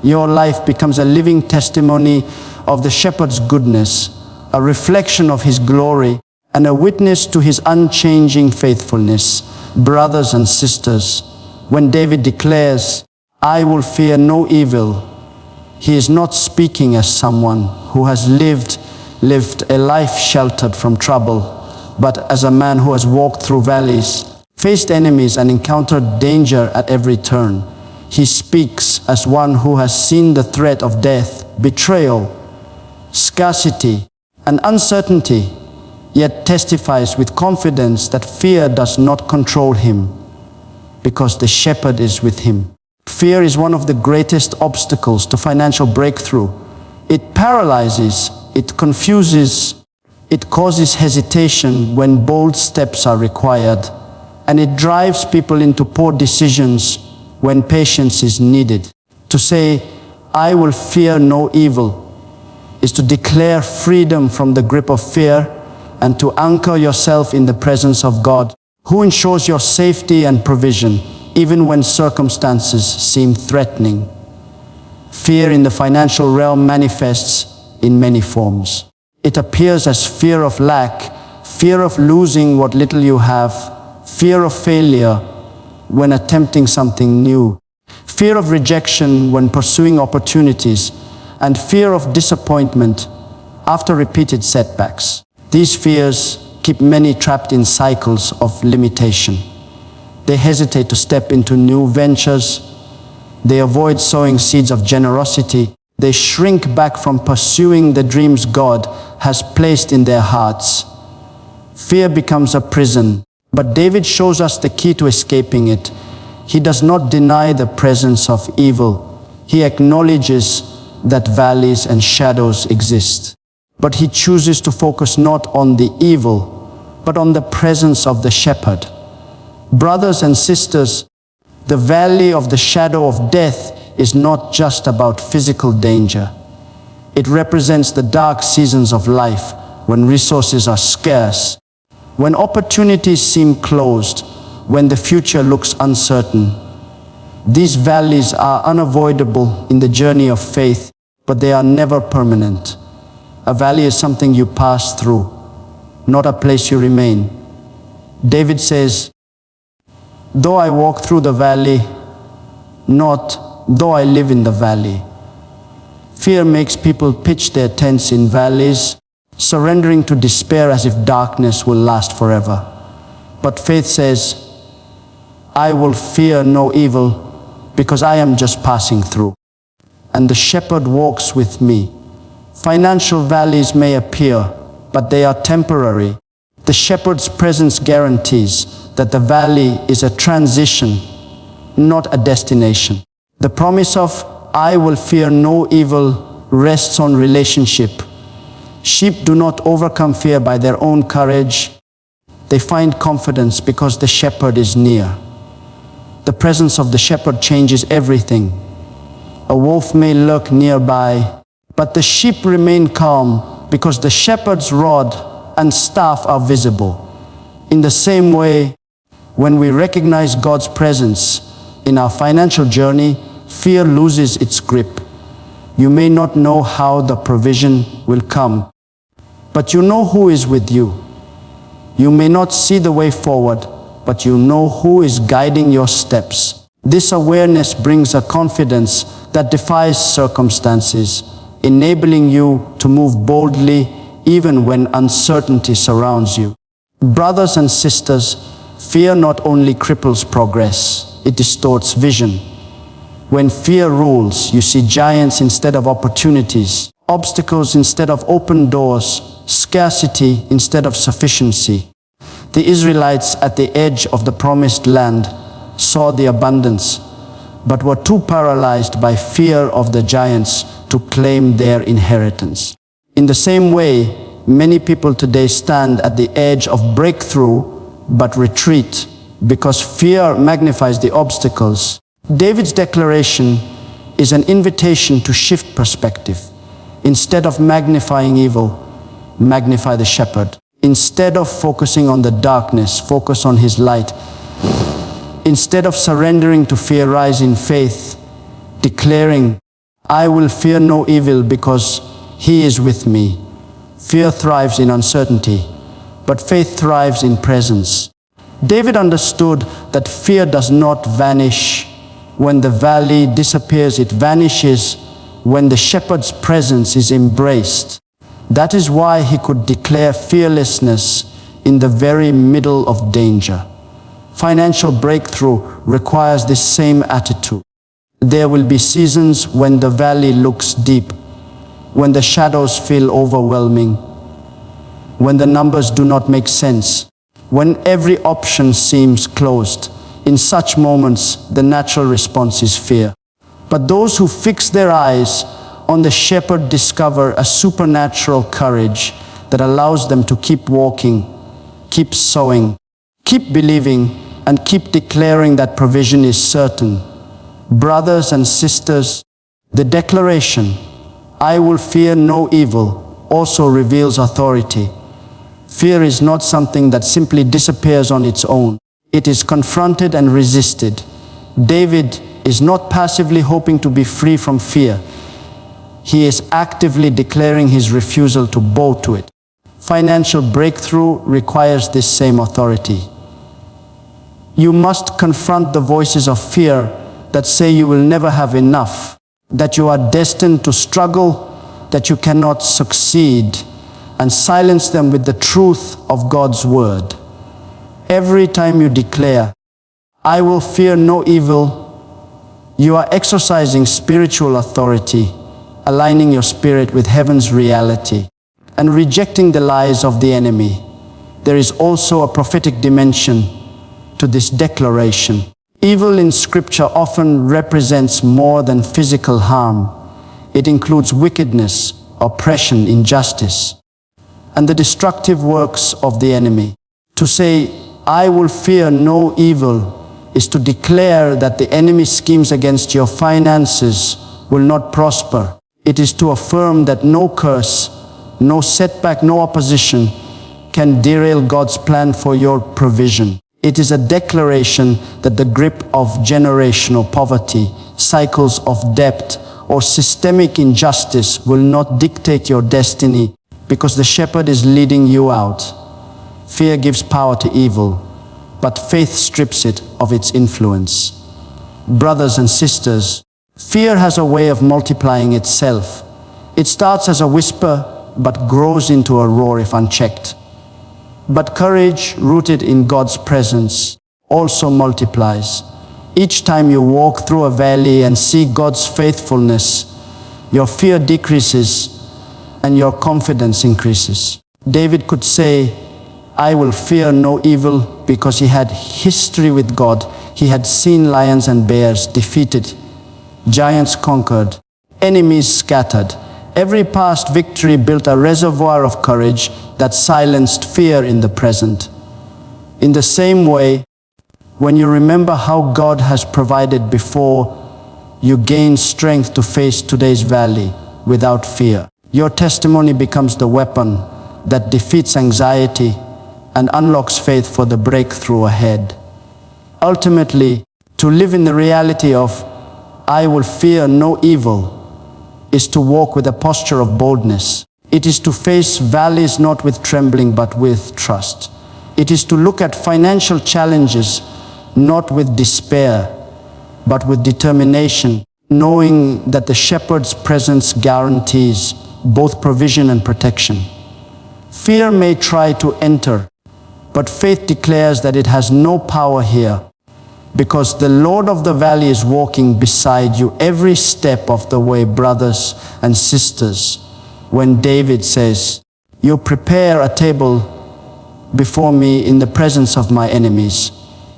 your life becomes a living testimony of the shepherd's goodness, a reflection of His glory, and a witness to His unchanging faithfulness. Brothers and sisters, when David declares, "I will fear no evil," he is not speaking as someone who has lived a life sheltered from trouble, but as a man who has walked through valleys, faced enemies, and encountered danger at every turn. He speaks as one who has seen the threat of death, betrayal, scarcity, and uncertainty, yet testifies with confidence that fear does not control him, because the shepherd is with him. Fear is one of the greatest obstacles to financial breakthrough. It paralyzes, it confuses, it causes hesitation when bold steps are required, and it drives people into poor decisions when patience is needed. To say, "I will fear no evil," is to declare freedom from the grip of fear and to anchor yourself in the presence of God, who ensures your safety and provision, even when circumstances seem threatening. Fear in the financial realm manifests in many forms. It appears as fear of lack, fear of losing what little you have, fear of failure when attempting something new, fear of rejection when pursuing opportunities, and fear of disappointment after repeated setbacks. These fears keep many trapped in cycles of limitation. They hesitate to step into new ventures. They avoid sowing seeds of generosity. They shrink back from pursuing the dreams God has placed in their hearts. Fear becomes a prison, but David shows us the key to escaping it. He does not deny the presence of evil. He acknowledges that valleys and shadows exist. But he chooses to focus not on the evil, but on the presence of the shepherd. Brothers and sisters, the valley of the shadow of death is not just about physical danger. It represents the dark seasons of life when resources are scarce, when opportunities seem closed, when the future looks uncertain. These valleys are unavoidable in the journey of faith, but they are never permanent. A valley is something you pass through, not a place you remain. David says, "Though I walk through the valley," not "though I live in the valley." Fear makes people pitch their tents in valleys, surrendering to despair as if darkness will last forever. But faith says, "I will fear no evil because I am just passing through, and the shepherd walks with me." Financial valleys may appear, but they are temporary. The shepherd's presence guarantees that the valley is a transition, not a destination. The promise of "I will fear no evil" rests on relationship. Sheep do not overcome fear by their own courage. They find confidence because the shepherd is near. The presence of the shepherd changes everything. A wolf may lurk nearby, but the sheep remain calm because the shepherd's rod and staff are visible. In the same way, when we recognize God's presence in our financial journey, fear loses its grip. You may not know how the provision will come, but you know who is with you. You may not see the way forward, but you know who is guiding your steps. This awareness brings a confidence that defies circumstances, enabling you to move boldly even when uncertainty surrounds you. Brothers and sisters, fear not only cripples progress, it distorts vision. When fear rules, you see giants instead of opportunities, obstacles instead of open doors, scarcity instead of sufficiency. The Israelites at the edge of the promised land saw the abundance, but were too paralyzed by fear of the giants to claim their inheritance. In the same way, many people today stand at the edge of breakthrough but retreat because fear magnifies the obstacles. David's declaration is an invitation to shift perspective. Instead of magnifying evil, magnify the shepherd. Instead of focusing on the darkness, focus on his light. Instead of surrendering to fear, rise in faith, declaring, I will fear no evil because he is with me. Fear thrives in uncertainty, but faith thrives in presence. David understood that fear does not vanish when the valley disappears. It vanishes when the shepherd's presence is embraced. That is why he could declare fearlessness in the very middle of danger. Financial breakthrough requires this same attitude. There will be seasons when the valley looks deep, when the shadows feel overwhelming, when the numbers do not make sense, when every option seems closed. In such moments, the natural response is fear. But those who fix their eyes on the shepherd discover a supernatural courage that allows them to keep walking, keep sowing, keep believing, and keep declaring that provision is certain. Brothers and sisters, the declaration, I will fear no evil, also reveals authority. Fear is not something that simply disappears on its own. It is confronted and resisted. David is not passively hoping to be free from fear. He is actively declaring his refusal to bow to it. Financial breakthrough requires this same authority. You must confront the voices of fear that say you will never have enough, that you are destined to struggle, that you cannot succeed, and silence them with the truth of God's word. Every time you declare, I will fear no evil, you are exercising spiritual authority, aligning your spirit with heaven's reality, and rejecting the lies of the enemy. There is also a prophetic dimension to this declaration. Evil in Scripture often represents more than physical harm. It includes wickedness, oppression, injustice, and the destructive works of the enemy. To say, I will fear no evil, is to declare that the enemy's schemes against your finances will not prosper. It is to affirm that no curse, no setback, no opposition can derail God's plan for your provision. It is a declaration that the grip of generational poverty, cycles of debt, or systemic injustice will not dictate your destiny because the shepherd is leading you out. Fear gives power to evil, but faith strips it of its influence. Brothers and sisters, fear has a way of multiplying itself. It starts as a whisper, but grows into a roar if unchecked. But courage, rooted in God's presence, also multiplies. Each time you walk through a valley and see God's faithfulness, your fear decreases and your confidence increases. David could say, I will fear no evil because he had history with God. He had seen lions and bears defeated, giants conquered, enemies scattered. Every past victory built a reservoir of courage that silenced fear in the present. In the same way, when you remember how God has provided before, you gain strength to face today's valley without fear. Your testimony becomes the weapon that defeats anxiety and unlocks faith for the breakthrough ahead. Ultimately, to live in the reality of, I will fear no evil, is to walk with a posture of boldness. It is to face valleys not with trembling but with trust. It is to look at financial challenges not with despair but with determination, knowing that the shepherd's presence guarantees both provision and protection. Fear may try to enter, but faith declares that it has no power here, because the Lord of the valley is walking beside you every step of the way, brothers and sisters. when David says, "You prepare a table before me in the presence of my enemies."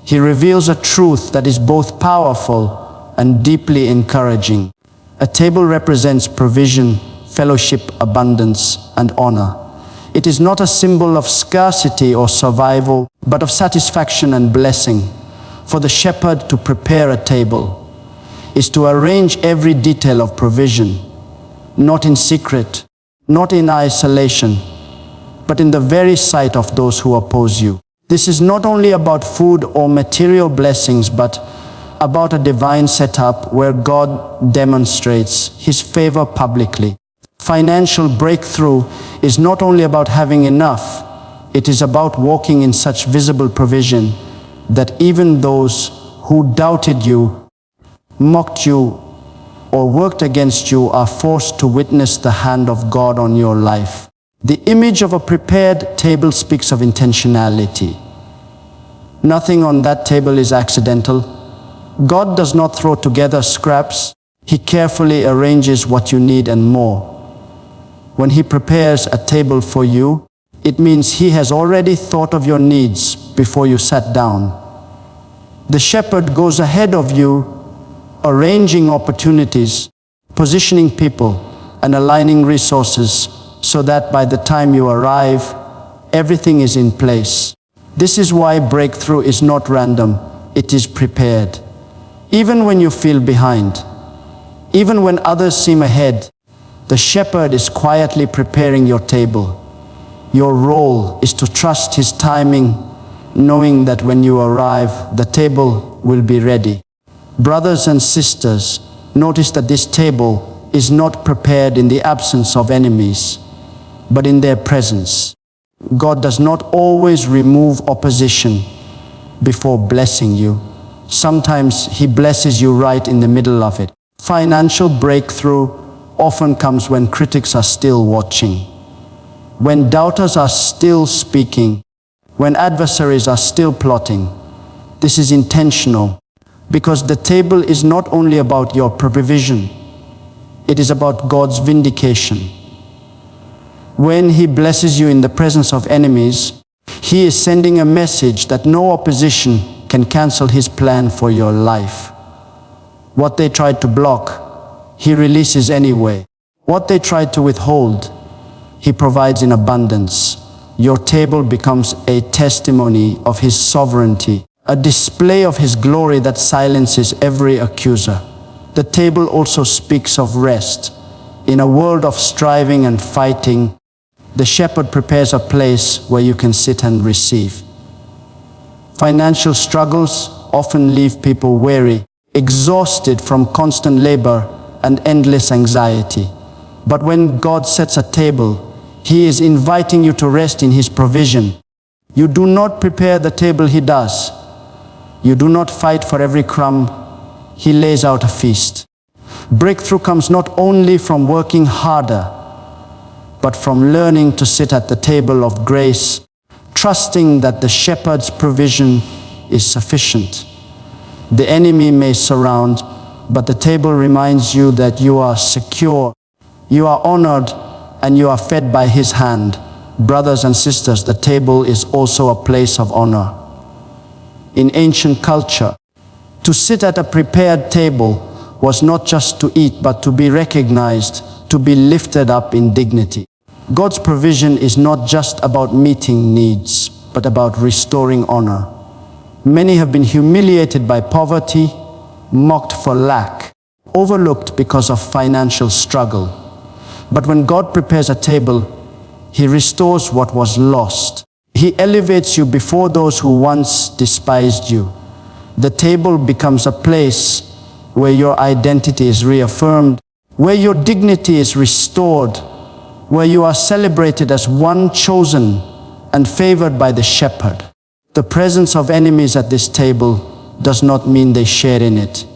He reveals a truth that is both powerful and deeply encouraging. A table represents provision, fellowship, abundance, and honor. It is not a symbol of scarcity or survival, but of satisfaction and blessing. For the shepherd to prepare a table is to arrange every detail of provision, not in secret, not in isolation, but in the very sight of those who oppose you. This is not only about food or material blessings, but about a divine setup where God demonstrates His favor publicly. Financial breakthrough is not only about having enough, it is about walking in such visible provision that even those who doubted you, mocked you, or worked against you are forced to witness the hand of God on your life. The image of a prepared table speaks of intentionality. Nothing on that table is accidental. God does not throw together scraps. He carefully arranges what you need and more. When He prepares a table for you, it means He has already thought of your needs before you sat down. The shepherd goes ahead of you, arranging opportunities, positioning people, and aligning resources so that by the time you arrive, everything is in place. This is why breakthrough is not random, it is prepared. Even when you feel behind, even when others seem ahead, the shepherd is quietly preparing your table. Your role is to trust His timing, knowing that when you arrive, the table will be ready. Brothers and sisters, notice that this table is not prepared in the absence of enemies, but in their presence. God does not always remove opposition before blessing you. Sometimes He blesses you right in the middle of it. Financial breakthrough often comes when critics are still watching, when doubters are still speaking, when adversaries are still plotting. This is intentional, because the table is not only about your provision, it is about God's vindication. When He blesses you in the presence of enemies, He is sending a message that no opposition can cancel His plan for your life. What they tried to block, He releases anyway. What they tried to withhold, He provides in abundance. Your table becomes a testimony of His sovereignty, a display of His glory that silences every accuser. The table also speaks of rest. In a world of striving and fighting, the shepherd prepares a place where you can sit and receive. Financial struggles often leave people weary, exhausted from constant labor and endless anxiety. But when God sets a table, He is inviting you to rest in His provision. You do not prepare the table, He does. You do not fight for every crumb, He lays out a feast. Breakthrough comes not only from working harder, but from learning to sit at the table of grace, trusting that the shepherd's provision is sufficient. The enemy may surround, but the table reminds you that you are secure, you are honored, and you are fed by His hand. Brothers and sisters, the table is also a place of honor. In ancient culture, to sit at a prepared table was not just to eat, but to be recognized, to be lifted up in dignity. God's provision is not just about meeting needs, but about restoring honor. Many have been humiliated by poverty, mocked for lack, overlooked because of financial struggle. But when God prepares a table, He restores what was lost. He elevates you before those who once despised you. The table becomes a place where your identity is reaffirmed, where your dignity is restored, where you are celebrated as one chosen and favored by the shepherd. The presence of enemies at this table does not mean they share in it.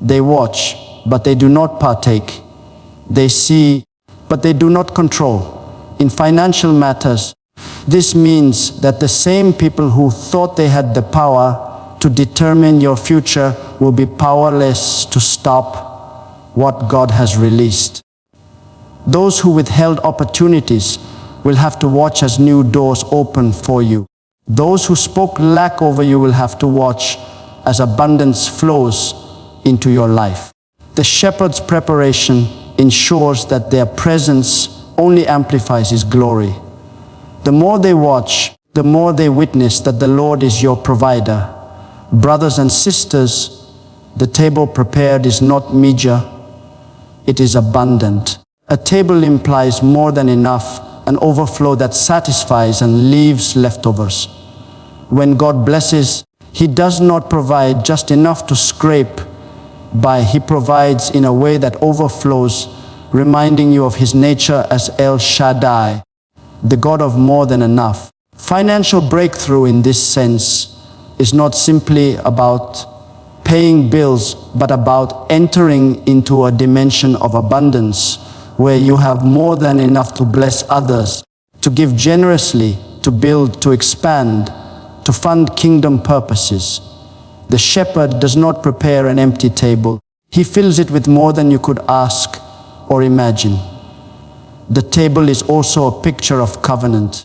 They watch, but they do not partake. They see, but they do not control. In financial matters, this means that the same people who thought they had the power to determine your future will be powerless to stop what God has released. Those who withheld opportunities will have to watch as new doors open for you. Those who spoke lack over you will have to watch as abundance flows into your life. The shepherd's preparation ensures that their presence only amplifies his glory. The more they watch, the more they witness that the Lord is your provider. Brothers and sisters, the table prepared is not meager, it is abundant. A table implies more than enough, an overflow that satisfies and leaves leftovers. When God blesses, He does not provide just enough to scrape by. He provides in a way that overflows, reminding you of His nature as El Shaddai, the God of more than enough. Financial breakthrough in this sense is not simply about paying bills, but about entering into a dimension of abundance where you have more than enough to bless others, to give generously, to build, to expand, to fund kingdom purposes. The shepherd does not prepare an empty table. He fills it with more than you could ask or imagine. The table is also a picture of covenant.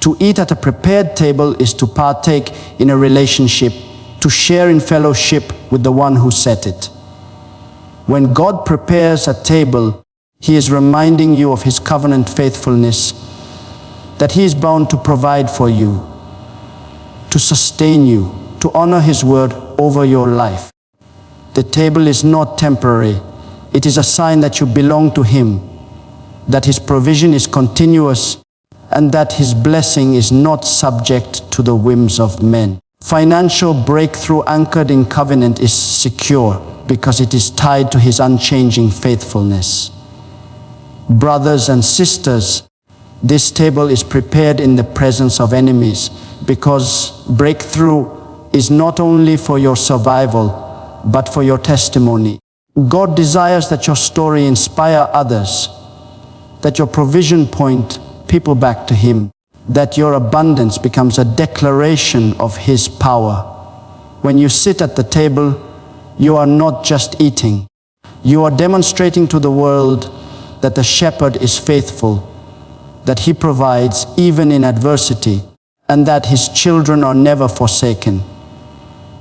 To eat at a prepared table is to partake in a relationship, to share in fellowship with the one who set it. When God prepares a table, He is reminding you of His covenant faithfulness, that He is bound to provide for you, to sustain you, to honor His word over your life. The table is not temporary. It is a sign that you belong to Him, that His provision is continuous, and that His blessing is not subject to the whims of men. Financial breakthrough anchored in covenant is secure because it is tied to His unchanging faithfulness. Brothers and sisters, this table is prepared in the presence of enemies because breakthrough is not only for your survival, but for your testimony. God desires that your story inspire others, that your provision point people back to Him, that your abundance becomes a declaration of His power. When you sit at the table, you are not just eating. You are demonstrating to the world that the shepherd is faithful, that He provides even in adversity, and that His children are never forsaken.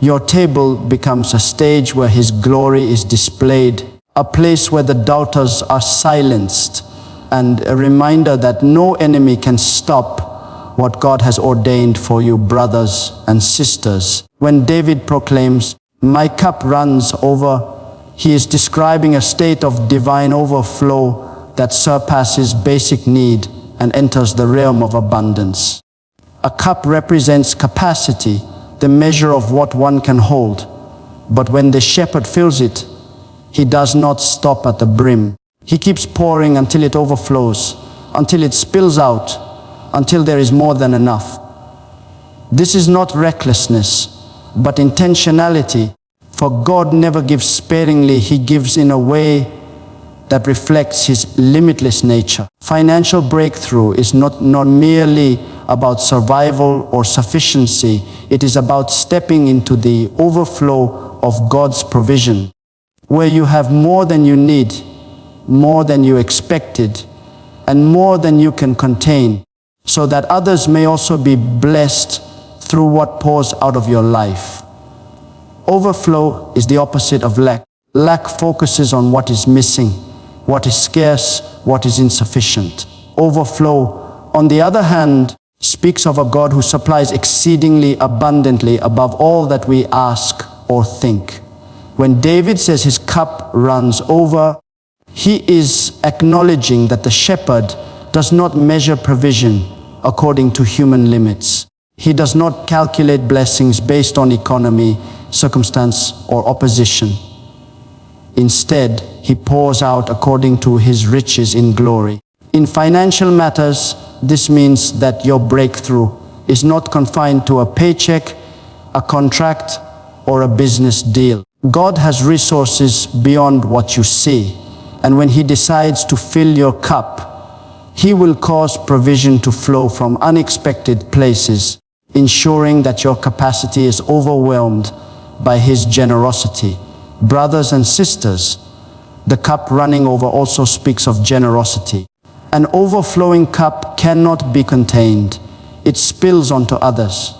Your table becomes a stage where His glory is displayed, a place where the doubters are silenced, and a reminder that no enemy can stop what God has ordained for you, brothers and sisters. When David proclaims, "My cup runs over," he is describing a state of divine overflow that surpasses basic need and enters the realm of abundance. A cup represents capacity, the measure of what one can hold. But when the shepherd fills it, He does not stop at the brim. He keeps pouring until it overflows, until it spills out, until there is more than enough. This is not recklessness, but intentionality. For God never gives sparingly, He gives in a way that reflects His limitless nature. Financial breakthrough is not merely about survival or sufficiency. It is about stepping into the overflow of God's provision, where you have more than you need, more than you expected, and more than you can contain, so that others may also be blessed through what pours out of your life. Overflow is the opposite of lack. Lack focuses on what is missing, what is scarce, what is insufficient. Overflow, on the other hand, speaks of a God who supplies exceedingly abundantly above all that we ask or think. When David says his cup runs over, he is acknowledging that the shepherd does not measure provision according to human limits. He does not calculate blessings based on economy, circumstance, or opposition. Instead, He pours out according to His riches in glory. In financial matters, this means that your breakthrough is not confined to a paycheck, a contract, or a business deal. God has resources beyond what you see, and when He decides to fill your cup, He will cause provision to flow from unexpected places, ensuring that your capacity is overwhelmed by His generosity. Brothers and sisters, The cup running over also speaks of generosity. An overflowing cup cannot be contained. It spills onto others.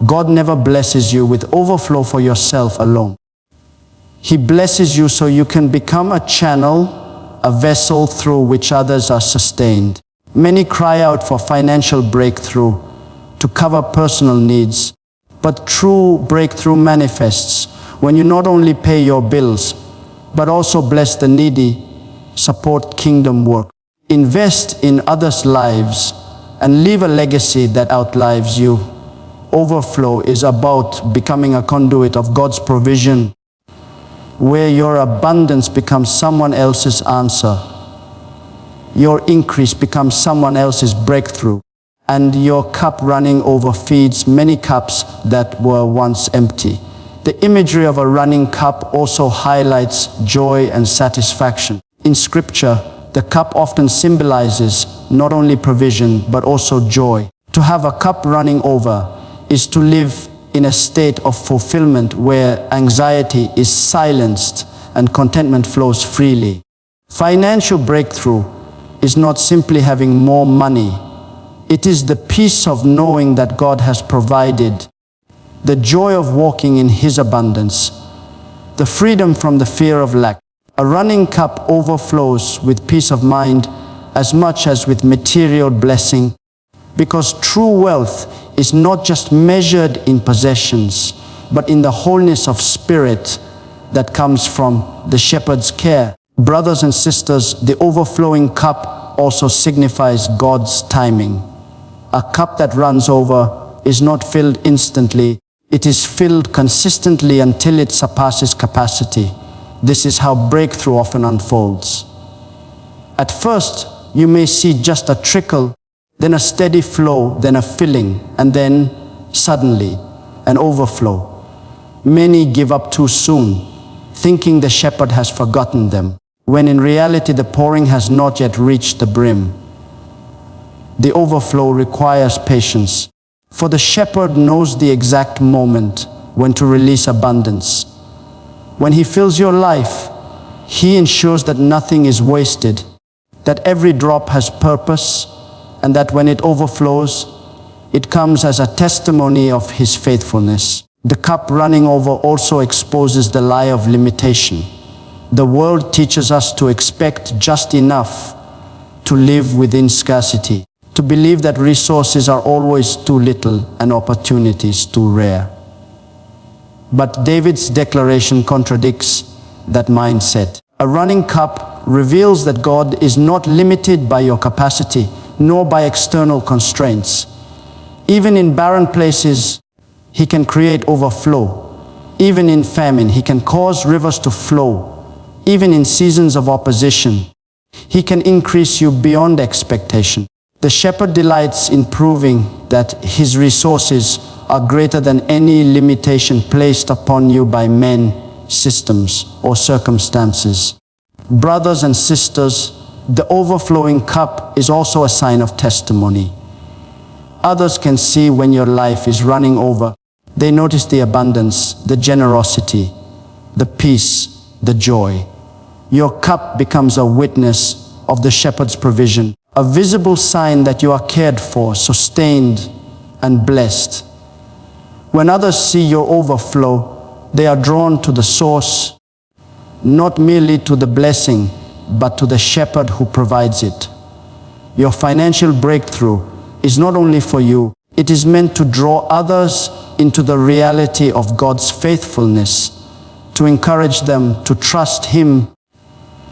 God never blesses you with overflow for yourself alone. He blesses you so you can become a channel, a vessel through which others are sustained. Many cry out for financial breakthrough to cover personal needs, but true breakthrough manifests when you not only pay your bills, but also bless the needy, support kingdom work, invest in others' lives, and leave a legacy that outlives you. Overflow is about becoming a conduit of God's provision, where your abundance becomes someone else's answer. Your increase becomes someone else's breakthrough, and your cup running over feeds many cups that were once empty. The imagery of a running cup also highlights joy and satisfaction. In Scripture, the cup often symbolizes not only provision, but also joy. To have a cup running over is to live in a state of fulfillment where anxiety is silenced and contentment flows freely. Financial breakthrough is not simply having more money. It is the peace of knowing that God has provided, the joy of walking in His abundance, the freedom from the fear of lack. A running cup overflows with peace of mind as much as with material blessing, because true wealth is not just measured in possessions, but in the wholeness of spirit that comes from the shepherd's care. Brothers and sisters, the overflowing cup also signifies God's timing. A cup that runs over is not filled instantly. It is filled consistently until it surpasses capacity. This is how breakthrough often unfolds. At first, you may see just a trickle, then a steady flow, then a filling, and then, suddenly, an overflow. Many give up too soon, thinking the shepherd has forgotten them, when in reality the pouring has not yet reached the brim. The overflow requires patience, for the shepherd knows the exact moment when to release abundance. When He fills your life, He ensures that nothing is wasted, that every drop has purpose, and that when it overflows, it comes as a testimony of His faithfulness. The cup running over also exposes the lie of limitation. The world teaches us to expect just enough, to live within scarcity, to believe that resources are always too little and opportunities too rare. But David's declaration contradicts that mindset. A running cup reveals that God is not limited by your capacity, nor by external constraints. Even in barren places, He can create overflow. Even in famine, He can cause rivers to flow. Even in seasons of opposition, He can increase you beyond expectation. The shepherd delights in proving that His resources are greater than any limitation placed upon you by men, systems, or circumstances. Brothers and sisters, the overflowing cup is also a sign of testimony. Others can see when your life is running over. They notice the abundance, the generosity, the peace, the joy. Your cup becomes a witness of the shepherd's provision, a visible sign that you are cared for, sustained, and blessed. When others see your overflow, they are drawn to the source, not merely to the blessing, but to the shepherd who provides it. Your financial breakthrough is not only for you, it is meant to draw others into the reality of God's faithfulness, to encourage them to trust Him,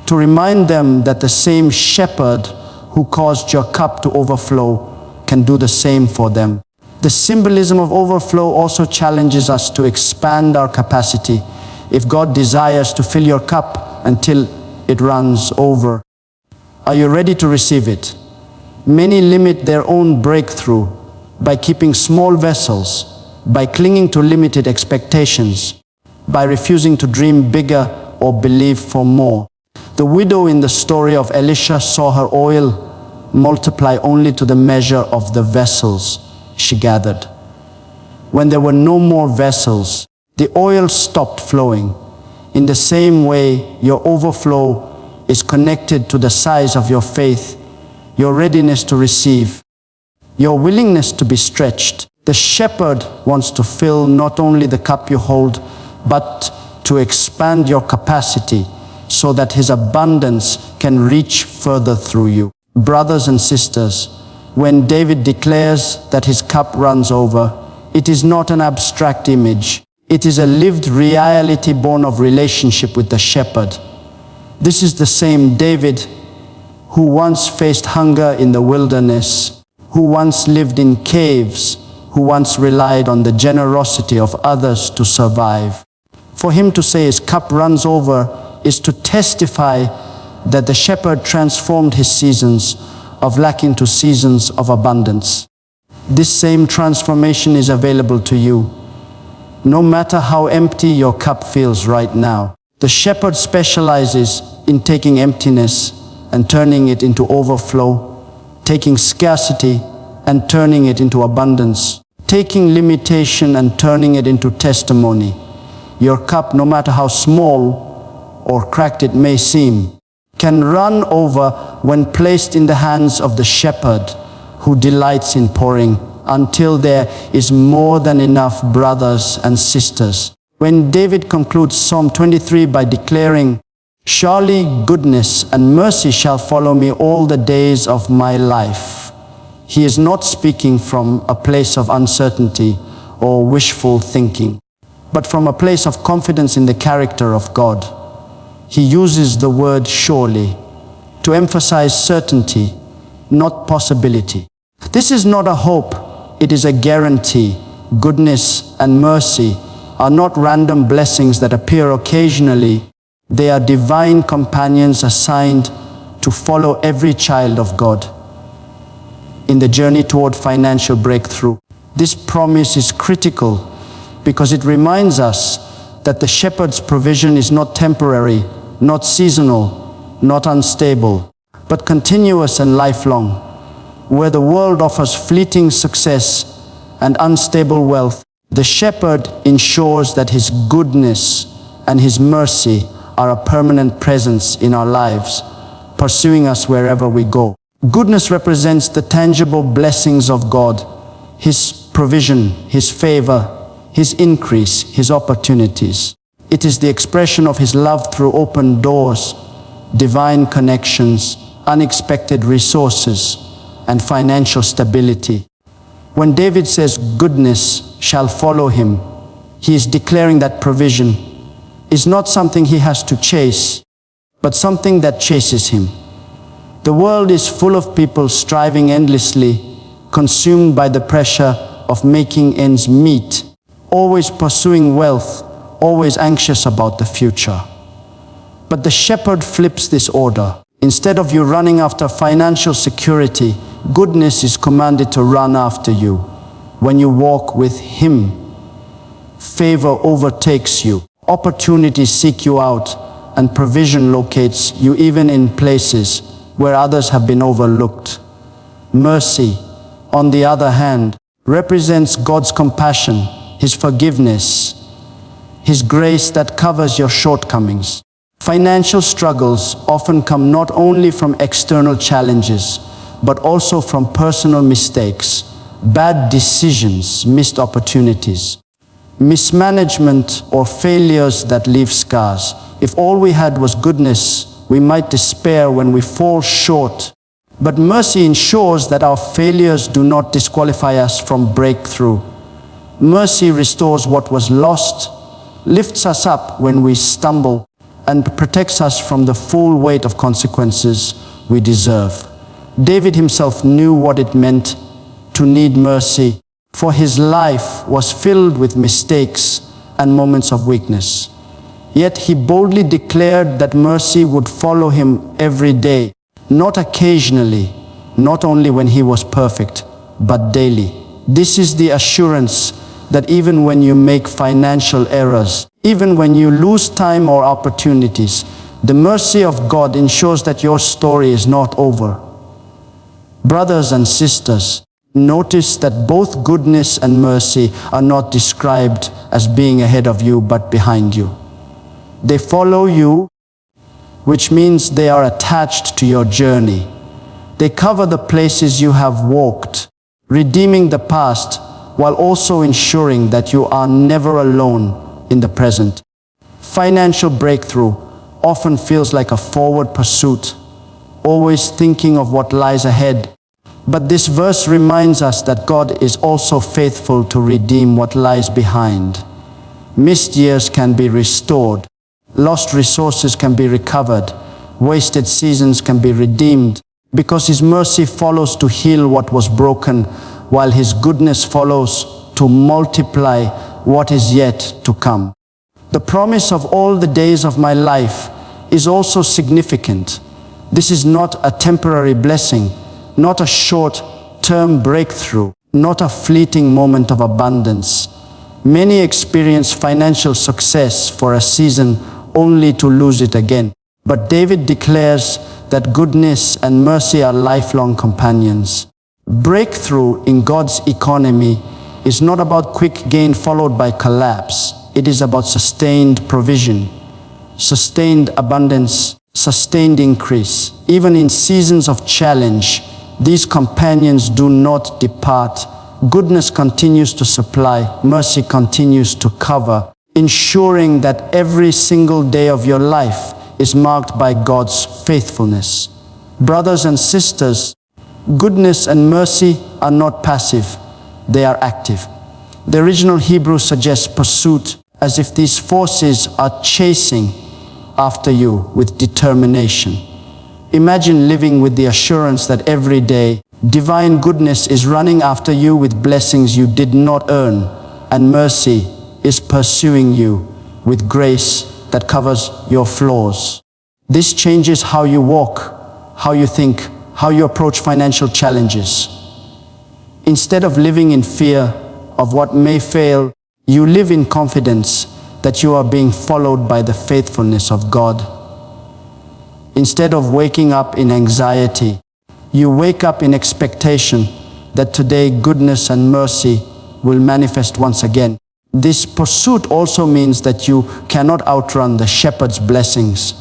to remind them that the same shepherd who caused your cup to overflow can do the same for them. The symbolism of overflow also challenges us to expand our capacity. If God desires to fill your cup until it runs over, are you ready to receive it? Many limit their own breakthrough by keeping small vessels, by clinging to limited expectations, by refusing to dream bigger or believe for more. The widow in the story of Elisha saw her oil multiply only to the measure of the vessels she gathered. When there were no more vessels, the oil stopped flowing. In the same way, your overflow is connected to the size of your faith, your readiness to receive, your willingness to be stretched. The shepherd wants to fill not only the cup you hold, but to expand your capacity so that his abundance can reach further through you. Brothers and sisters, when David declares that his cup runs over, it is not an abstract image. It is a lived reality born of relationship with the shepherd. This is the same David who once faced hunger in the wilderness, who once lived in caves, who once relied on the generosity of others to survive. For him to say his cup runs over is to testify that the shepherd transformed his seasons of lack into seasons of abundance. This same transformation is available to you, no matter how empty your cup feels right now. The shepherd specializes in taking emptiness and turning it into overflow, taking scarcity and turning it into abundance, taking limitation and turning it into testimony. Your cup, no matter how small or cracked it may seem, can run over when placed in the hands of the shepherd who delights in pouring until there is more than enough, brothers and sisters. When David concludes Psalm 23 by declaring, "Surely goodness and mercy shall follow me all the days of my life," he is not speaking from a place of uncertainty or wishful thinking, but from a place of confidence in the character of God. He uses the word surely to emphasize certainty, not possibility. This is not a hope, it is a guarantee. Goodness and mercy are not random blessings that appear occasionally. They are divine companions assigned to follow every child of God in the journey toward financial breakthrough. This promise is critical because it reminds us that the shepherd's provision is not temporary, not seasonal, not unstable, but continuous and lifelong. Where the world offers fleeting success and unstable wealth, the shepherd ensures that his goodness and his mercy are a permanent presence in our lives, pursuing us wherever we go. Goodness represents the tangible blessings of God, his provision, his favor, his increase, his opportunities. It is the expression of his love through open doors, divine connections, unexpected resources, and financial stability. When David says goodness shall follow him, he is declaring that provision is not something he has to chase, but something that chases him. The world is full of people striving endlessly, consumed by the pressure of making ends meet, always pursuing wealth, always anxious about the future. But the shepherd flips this order. Instead of you running after financial security, goodness is commanded to run after you. When you walk with him, favor overtakes you, opportunities seek you out, and provision locates you even in places where others have been overlooked. Mercy, on the other hand, represents God's compassion, his forgiveness, his grace that covers your shortcomings. Financial struggles often come not only from external challenges, but also from personal mistakes, bad decisions, missed opportunities, mismanagement, or failures that leave scars. If all we had was goodness, we might despair when we fall short. But mercy ensures that our failures do not disqualify us from breakthrough. Mercy restores what was lost, lifts us up when we stumble, and protects us from the full weight of consequences we deserve. David himself knew what it meant to need mercy, for his life was filled with mistakes and moments of weakness. Yet he boldly declared that mercy would follow him every day, not occasionally, not only when he was perfect, but daily. This is the assurance that even when you make financial errors, even when you lose time or opportunities, the mercy of God ensures that your story is not over. Brothers and sisters, notice that both goodness and mercy are not described as being ahead of you but behind you. They follow you, which means they are attached to your journey. They cover the places you have walked, redeeming the past while also ensuring that you are never alone in the present. Financial breakthrough often feels like a forward pursuit, always thinking of what lies ahead. But this verse reminds us that God is also faithful to redeem what lies behind. Missed years can be restored, lost resources can be recovered, wasted seasons can be redeemed, because His mercy follows to heal what was broken, while His goodness follows to multiply what is yet to come. The promise of all the days of my life is also significant. This is not a temporary blessing, not a short-term breakthrough, not a fleeting moment of abundance. Many experience financial success for a season only to lose it again. But David declares that goodness and mercy are lifelong companions. Breakthrough in God's economy is not about quick gain followed by collapse. It is about sustained provision, sustained abundance, sustained increase. Even in seasons of challenge, these companions do not depart. Goodness continues to supply, mercy continues to cover, ensuring that every single day of your life is marked by God's faithfulness. Brothers and sisters, goodness and mercy are not passive, they are active. The original Hebrew suggests pursuit, as if these forces are chasing after you with determination. Imagine living with the assurance that every day, divine goodness is running after you with blessings you did not earn, and mercy is pursuing you with grace that covers your flaws. This changes how you walk, how you think, how you approach financial challenges. Instead of living in fear of what may fail, you live in confidence that you are being followed by the faithfulness of God. Instead of waking up in anxiety, you wake up in expectation that today goodness and mercy will manifest once again. This pursuit also means that you cannot outrun the shepherd's blessings.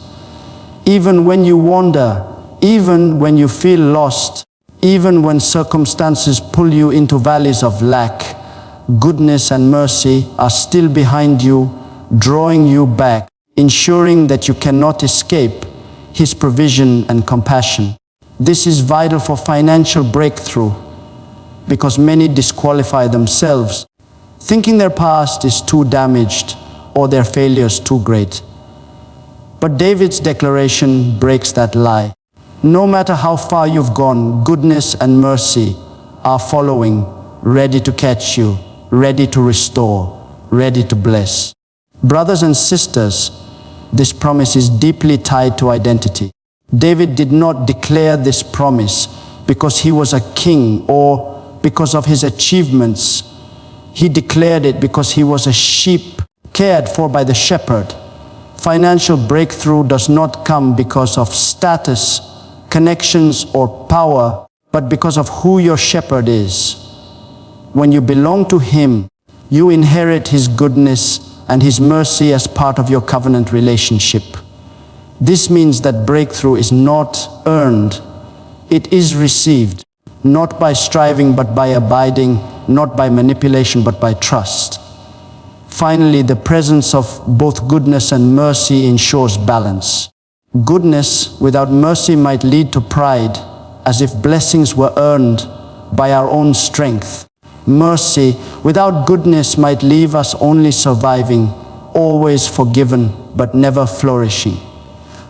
Even when you wander, even when you feel lost, even when circumstances pull you into valleys of lack, goodness and mercy are still behind you, drawing you back, ensuring that you cannot escape His provision and compassion. This is vital for financial breakthrough because many disqualify themselves, thinking their past is too damaged or their failures too great. But David's declaration breaks that lie. No matter how far you've gone, goodness and mercy are following, ready to catch you, ready to restore, ready to bless. Brothers and sisters, this promise is deeply tied to identity. David did not declare this promise because he was a king or because of his achievements. He declared it because he was a sheep cared for by the shepherd. Financial breakthrough does not come because of status, connections, or power, but because of who your shepherd is. When you belong to Him, you inherit His goodness and His mercy as part of your covenant relationship. This means that breakthrough is not earned, it is received, not by striving but by abiding, not by manipulation but by trust. Finally, the presence of both goodness and mercy ensures balance. Goodness without mercy might lead to pride, as if blessings were earned by our own strength. Mercy without goodness might leave us only surviving, always forgiven, but never flourishing.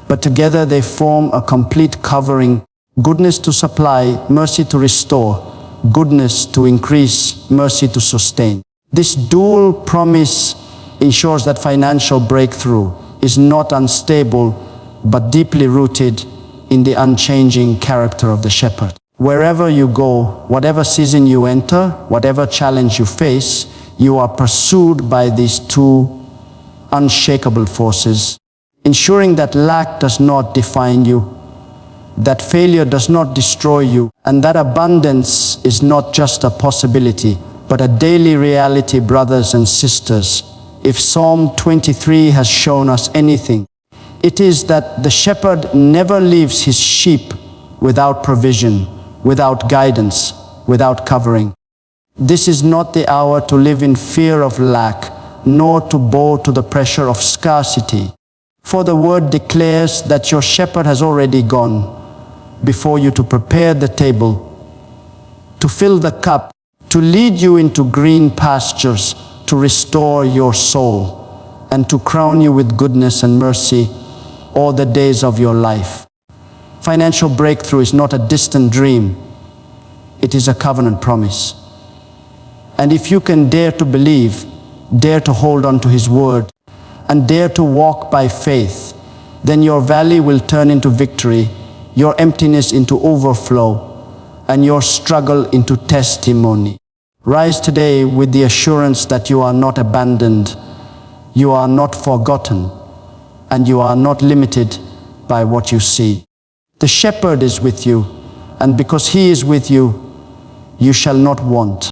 But together they form a complete covering, goodness to supply, mercy to restore, goodness to increase, mercy to sustain. This dual promise ensures that financial breakthrough is not unstable, but deeply rooted in the unchanging character of the shepherd. Wherever you go, whatever season you enter, whatever challenge you face, you are pursued by these two unshakable forces, ensuring that lack does not define you, that failure does not destroy you, and that abundance is not just a possibility, but a daily reality, brothers and sisters. If Psalm 23 has shown us anything, it is that the shepherd never leaves his sheep without provision, without guidance, without covering. This is not the hour to live in fear of lack, nor to bow to the pressure of scarcity. For the word declares that your shepherd has already gone before you to prepare the table, to fill the cup, to lead you into green pastures, to restore your soul, and to crown you with goodness and mercy all the days of your life. Financial breakthrough is not a distant dream. It is a covenant promise. And if you can dare to believe, dare to hold on to His word, and dare to walk by faith, then your valley will turn into victory, your emptiness into overflow, and your struggle into testimony. Rise today with the assurance that you are not abandoned, you are not forgotten, and you are not limited by what you see. The shepherd is with you, and because he is with you, you shall not want.